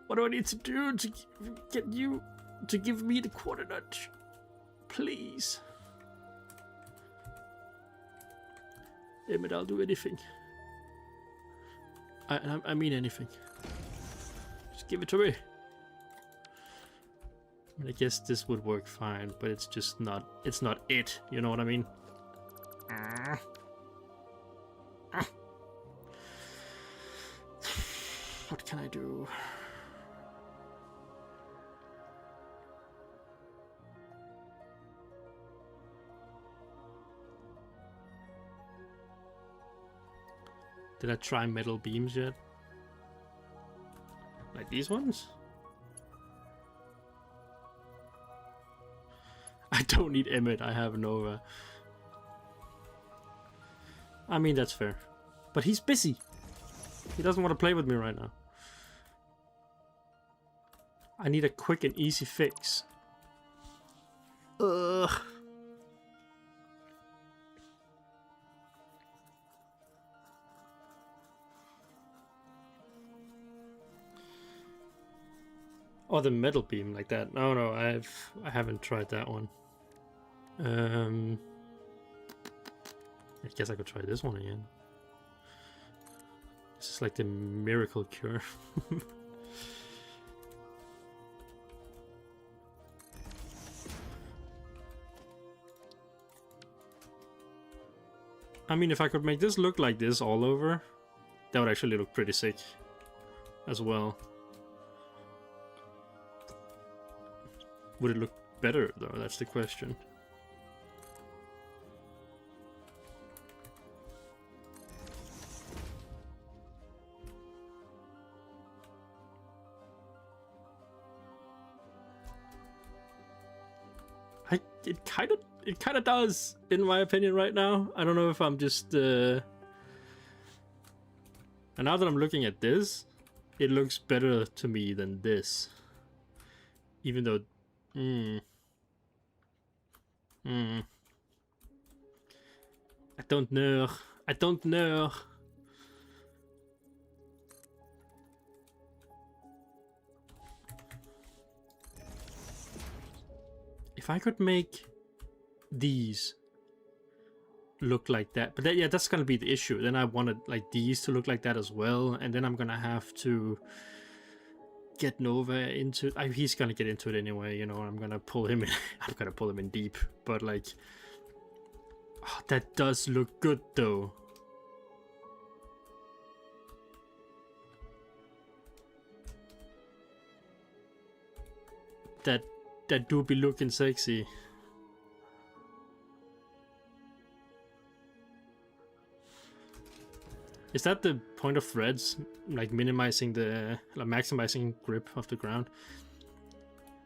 What do I need to do to get you to give me the quarter nudge? Please. Emmett, I'll do anything. I mean anything. Just give it to me. I mean, I guess this would work fine, but it's just not. It's not it. You know what I mean? What can I do? Did I try metal beams yet? Like these ones? I don't need Emmett, I have Nova. I mean, that's fair. But he's busy. He doesn't want to play with me right now. I need a quick and easy fix. Ugh. Oh, the metal beam like that. No, I haven't tried that one. I guess I could try this one again. This is like the miracle cure. I mean, if I could make this look like this all over, that would actually look pretty sick as well. Would it look better though? That's the question. It kind of does, in my opinion, right now. I don't know if I'm just and now that I'm looking at this, it looks better to me than this. Even though I don't know. I don't know. If I could make these look like that, but that, yeah, that's gonna be the issue. Then I wanted like these to look like that as well, and then I'm gonna have to get Nova into. He's gonna get into it anyway, you know. I'm gonna pull him in. I'm gonna pull him in deep, but like, oh, that does look good though. That do be looking sexy. Is that the point of threads? Like minimizing the, like maximizing grip of the ground?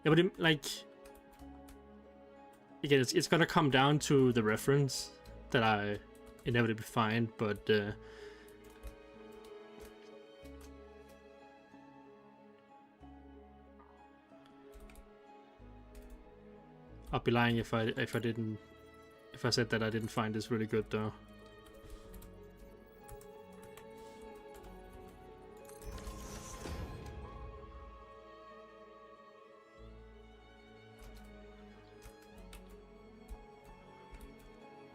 Yeah, but like, again, it's gonna come down to the reference that I inevitably find, but I'll be lying if I said that I didn't find this really good though.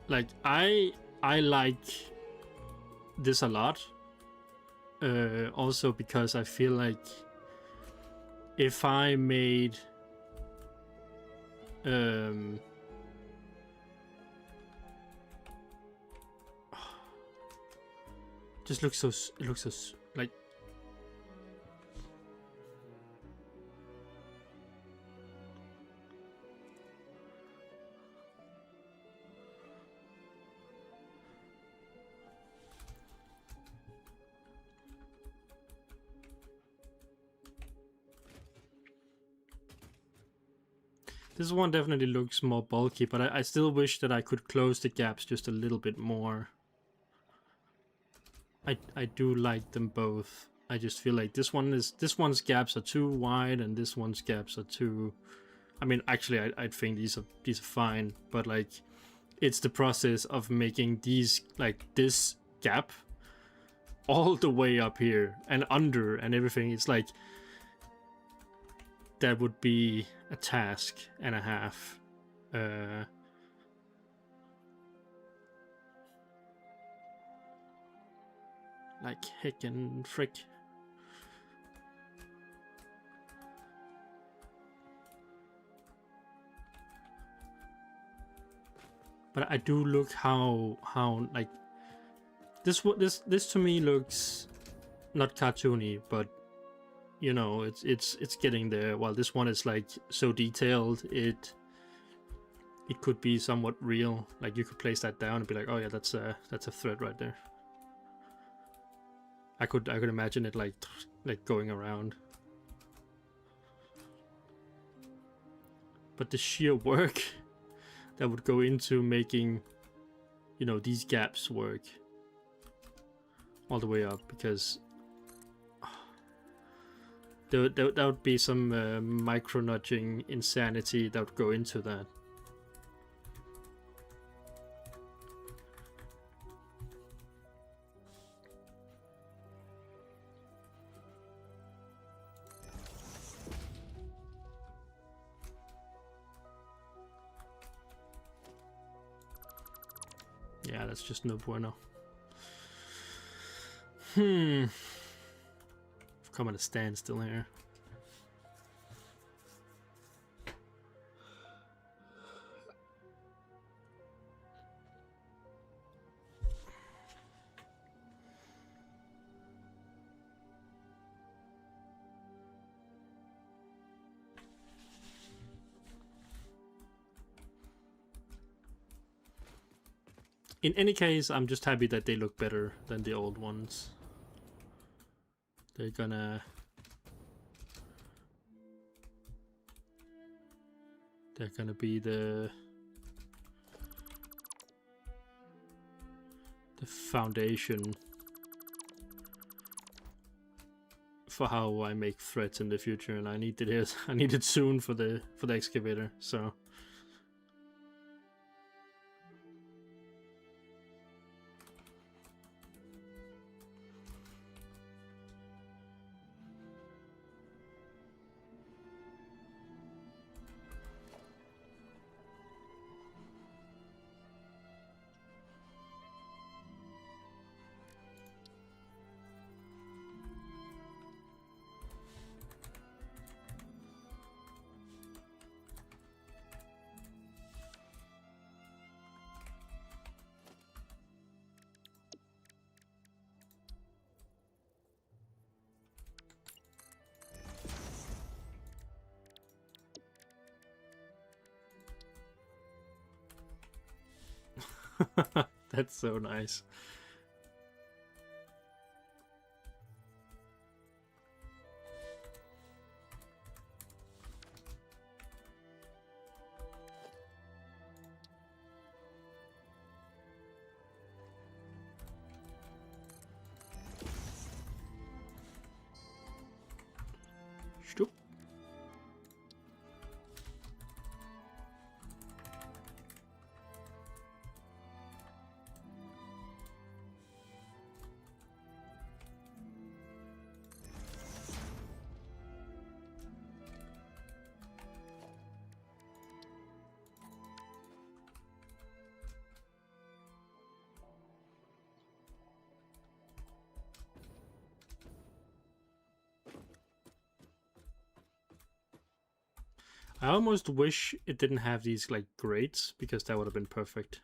Like I like this a lot. Also because I feel like if I made just looks so, it looks so like, this one definitely looks more bulky, but I still wish that I could close the gaps just a little bit more. I do like them both, I just feel like this one's gaps are too wide, and this one's gaps are too. I mean, actually, I think these are fine, but like, it's the process of making these like this gap all the way up here and under and everything. It's like that would be a task and a half. Like heck and frick. But I do look how like this to me looks not cartoony, but you know, it's getting there. While this one is like so detailed, it could be somewhat real. Like you could place that down and be like, oh yeah, that's a thread right there. I could imagine it like going around. But the sheer work that would go into making, you know, these gaps work all the way up, because there would be some micro nudging insanity that would go into that. Yeah, that's just no bueno. I've come at a standstill here. In any case, I'm just happy that they look better than the old ones. They're gonna be the foundation for how I make threads in the future, and I need it I need it soon for the excavator. So that's so nice. Stoop. I almost wish it didn't have these like grates, because that would have been perfect.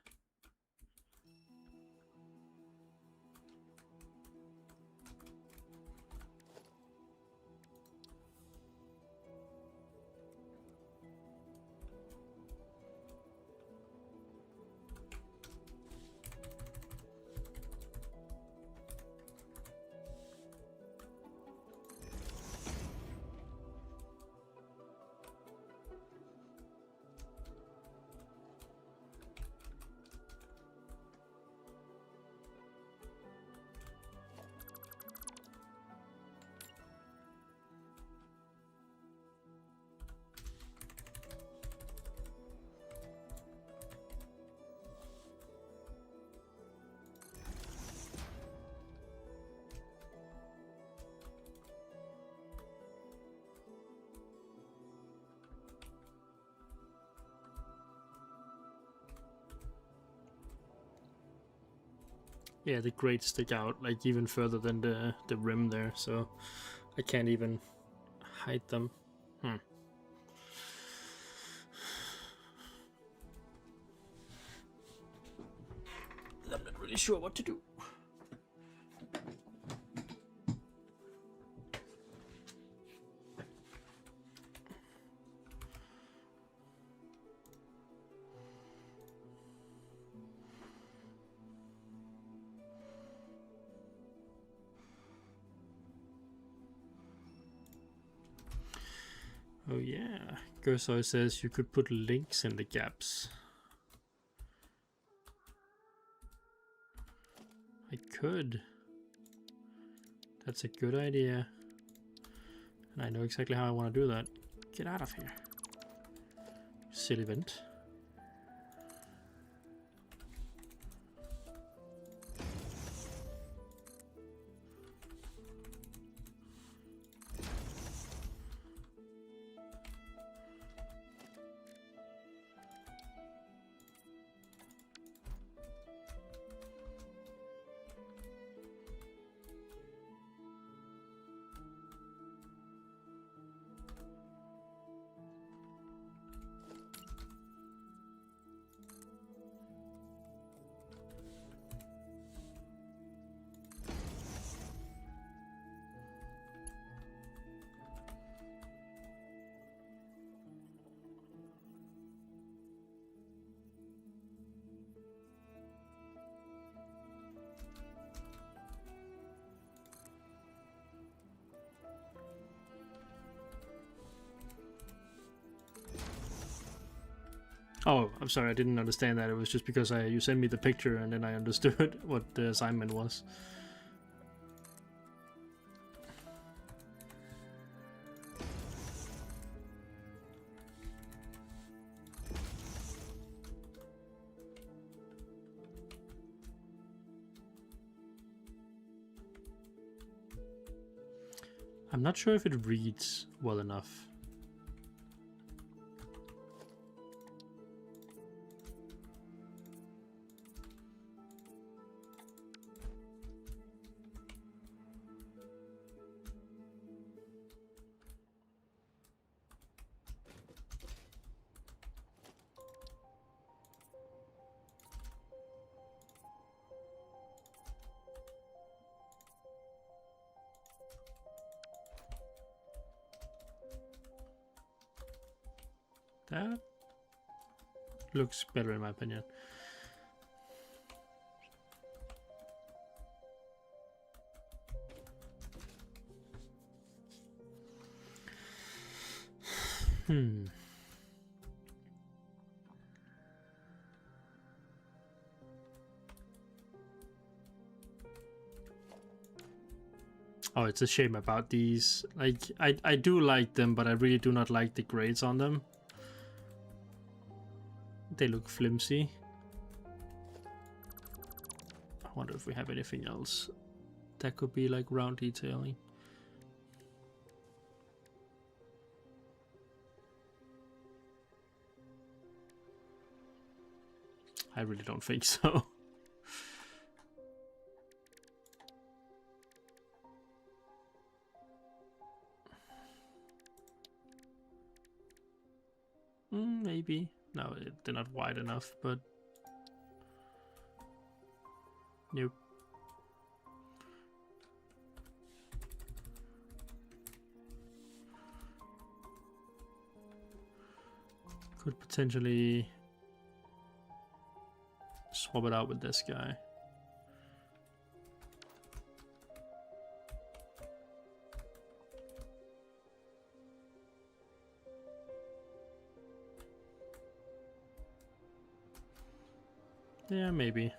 Yeah, the grates stick out like even further than the rim there, so I can't even hide them. I'm not really sure what to do. Oh yeah, Gersoy says you could put links in the gaps. I could. That's a good idea. And I know exactly how I want to do that. Get out of here. Silly vent. Oh, I'm sorry, I didn't understand that. It was just because you sent me the picture and then I understood what the assignment was. I'm not sure if it reads well enough. That looks better in my opinion. Oh, it's a shame about these. Like, I do like them, but I really do not like the grades on them. They look flimsy. I wonder if we have anything else that could be like round detailing. I really don't think so. Maybe. No, they're not wide enough, but nope. Could potentially swap it out with this guy. Yeah, maybe.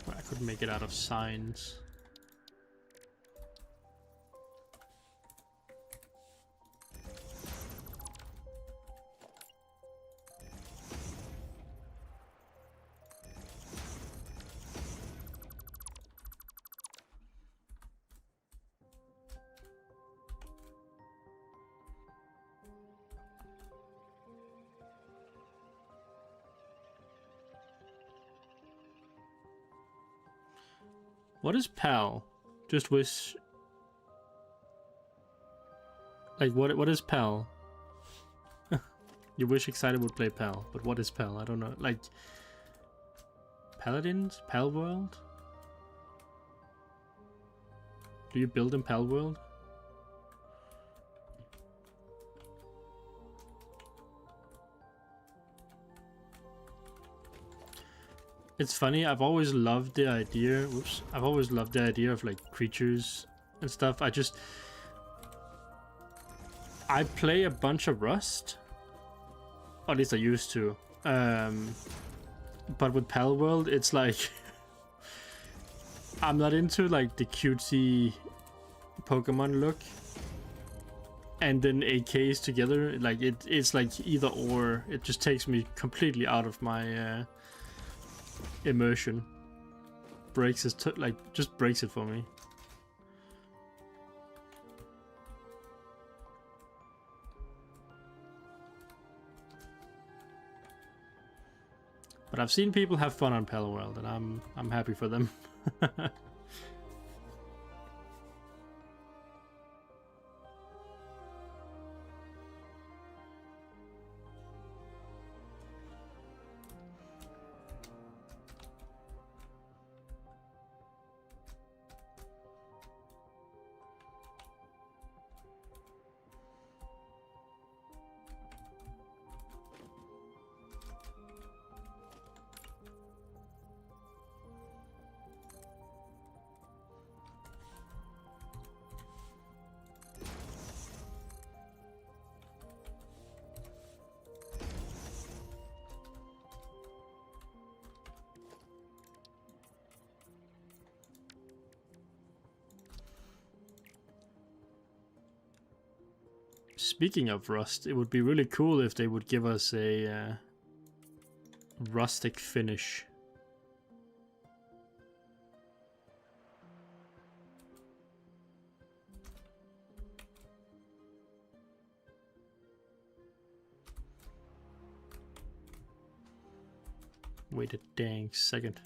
I could make it out of signs. What is PAL? Just wish. Like what is PAL? You wish Excited would play PAL, but what is PAL? I don't know. Like Paladins? PAL World? Do you build in PAL World? It's funny, I've always loved the idea, I've always loved the idea of like creatures and stuff. I play a bunch of Rust, or at least I used to. But with PAL World, it's like I'm not into like the cutesy Pokemon look, and then AKs together. Like it's like either or. It just takes me completely out of my immersion. Breaks it, just breaks it for me. But I've seen people have fun on PAL World, and I'm happy for them. Speaking of Rust, it would be really cool if they would give us a rustic finish. Wait a dang second.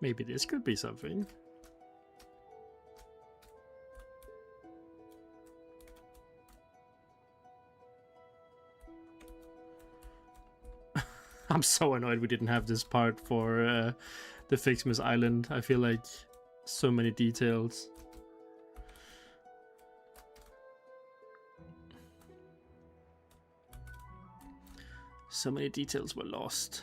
Maybe this could be something. I'm so annoyed we didn't have this part for the Fixmas Island. I feel like so many details. So many details were lost.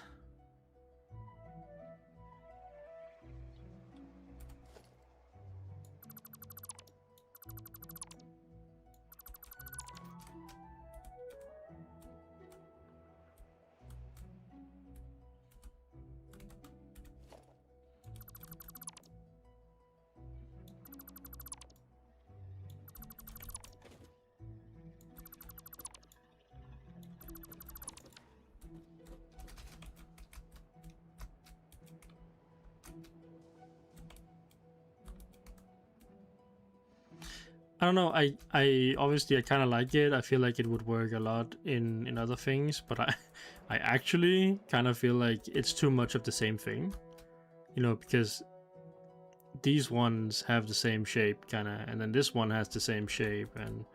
I don't know. I obviously I kind of like it. I feel like it would work a lot in other things, but I actually kind of feel like it's too much of the same thing, you know, because these ones have the same shape, kind of, and then this one has the same shape, and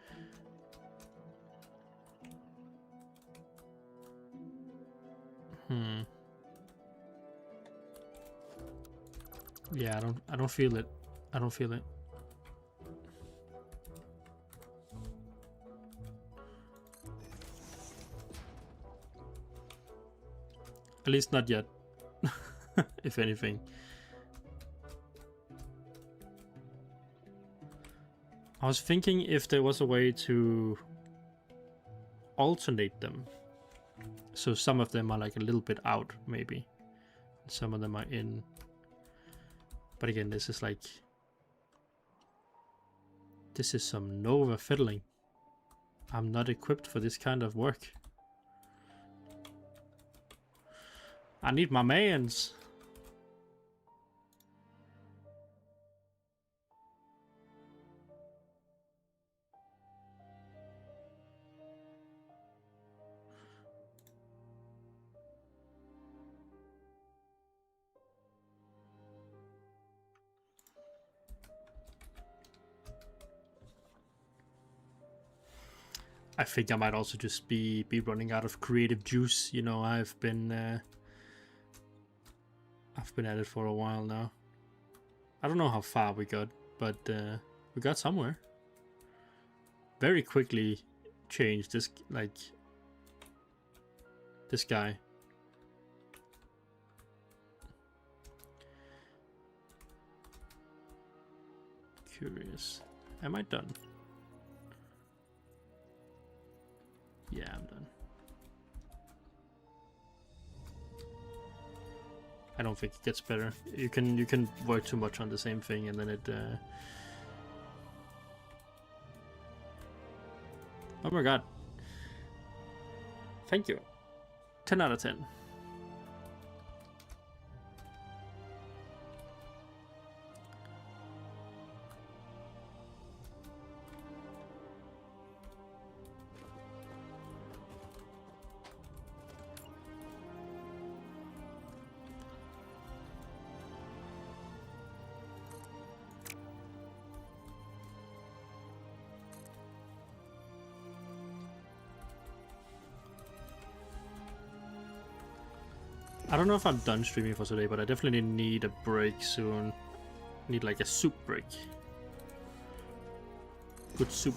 yeah, I don't feel it. I don't feel it. At least not yet. If anything. I was thinking if there was a way to alternate them. So some of them are like a little bit out, maybe. Some of them are in. But again, this is like... This is some Nova fiddling. I'm not equipped for this kind of work. I need my mans. I think I might also just be running out of creative juice. You know, I've been at it for a while now. I don't know how far we got, but we got somewhere. Very quickly changed this, like, this guy. Curious. Am I done? Yeah, I'm done. I don't think it gets better. You can work too much on the same thing and then it Oh my god. Thank you. 10 out of 10. I don't know if I'm done streaming for today, but I definitely need a break soon. Need like a soup break. Good soup.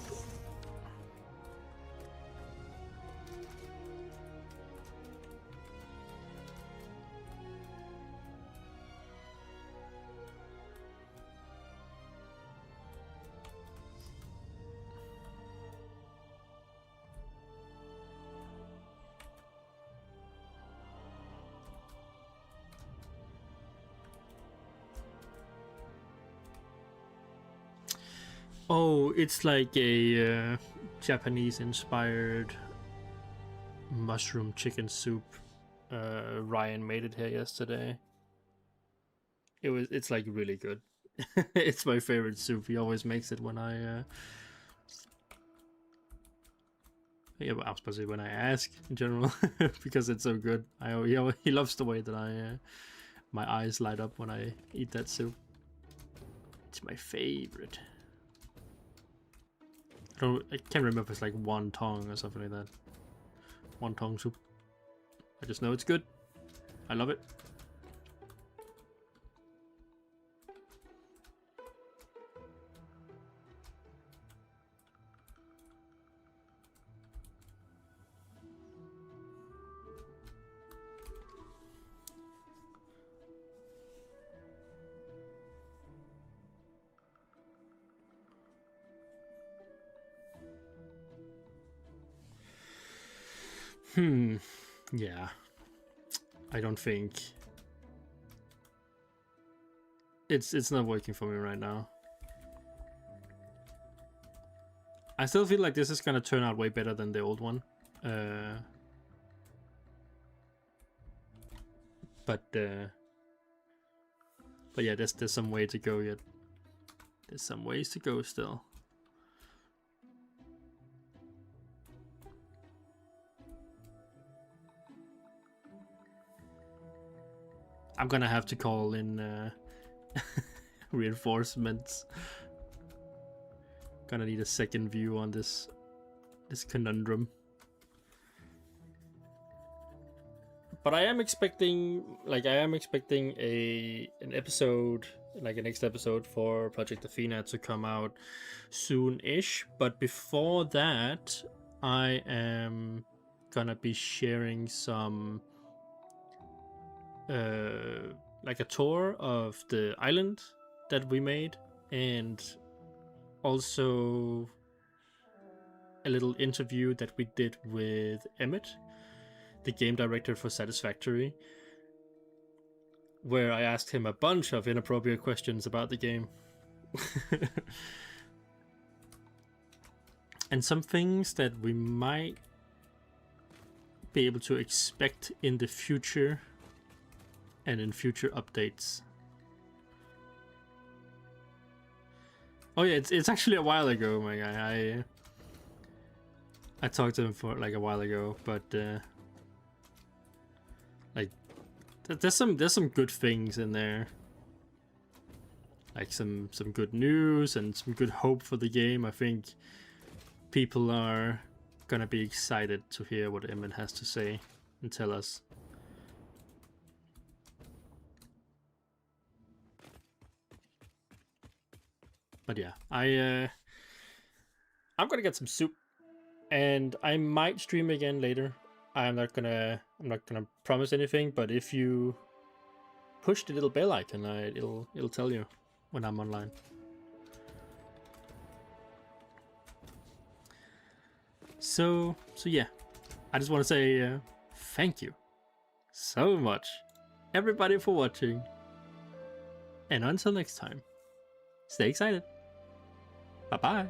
Oh, it's like a Japanese-inspired mushroom chicken soup. Ryan made it here yesterday. It's like really good. It's my favorite soup. He always makes it when I yeah, but I was supposed to say when I ask in general because it's so good. He loves the way that my eyes light up when I eat that soup. It's my favorite. I can't remember if it's like wonton or something like that. Wonton soup. I just know it's good. I love it. Yeah. I don't think it's not working for me right now. I still feel like this is gonna turn out way better than the old one. But yeah, there's some way to go yet. There's some ways to go still. I'm gonna have to call in reinforcements. Gonna need a second view on this conundrum. But I am expecting an episode, like a next episode for Project Athena to come out soon-ish. But before that, I am gonna be sharing some like a tour of the island that we made, and also a little interview that we did with Emmett, the game director for Satisfactory, where I asked him a bunch of inappropriate questions about the game. And some things that we might be able to expect in the future and in future updates. Oh yeah, it's actually a while ago, my guy. I talked to him for like a while ago, but like there's some good things in there, like some good news and some good hope for the game. I think people are gonna be excited to hear what Emmett has to say and tell us. But yeah, I'm gonna get some soup, and I might stream again later. I'm not gonna promise anything, but if you push the little bell icon, it'll tell you when I'm online. So yeah, I just want to say thank you so much, everybody, for watching, and until next time, stay excited. Bye bye.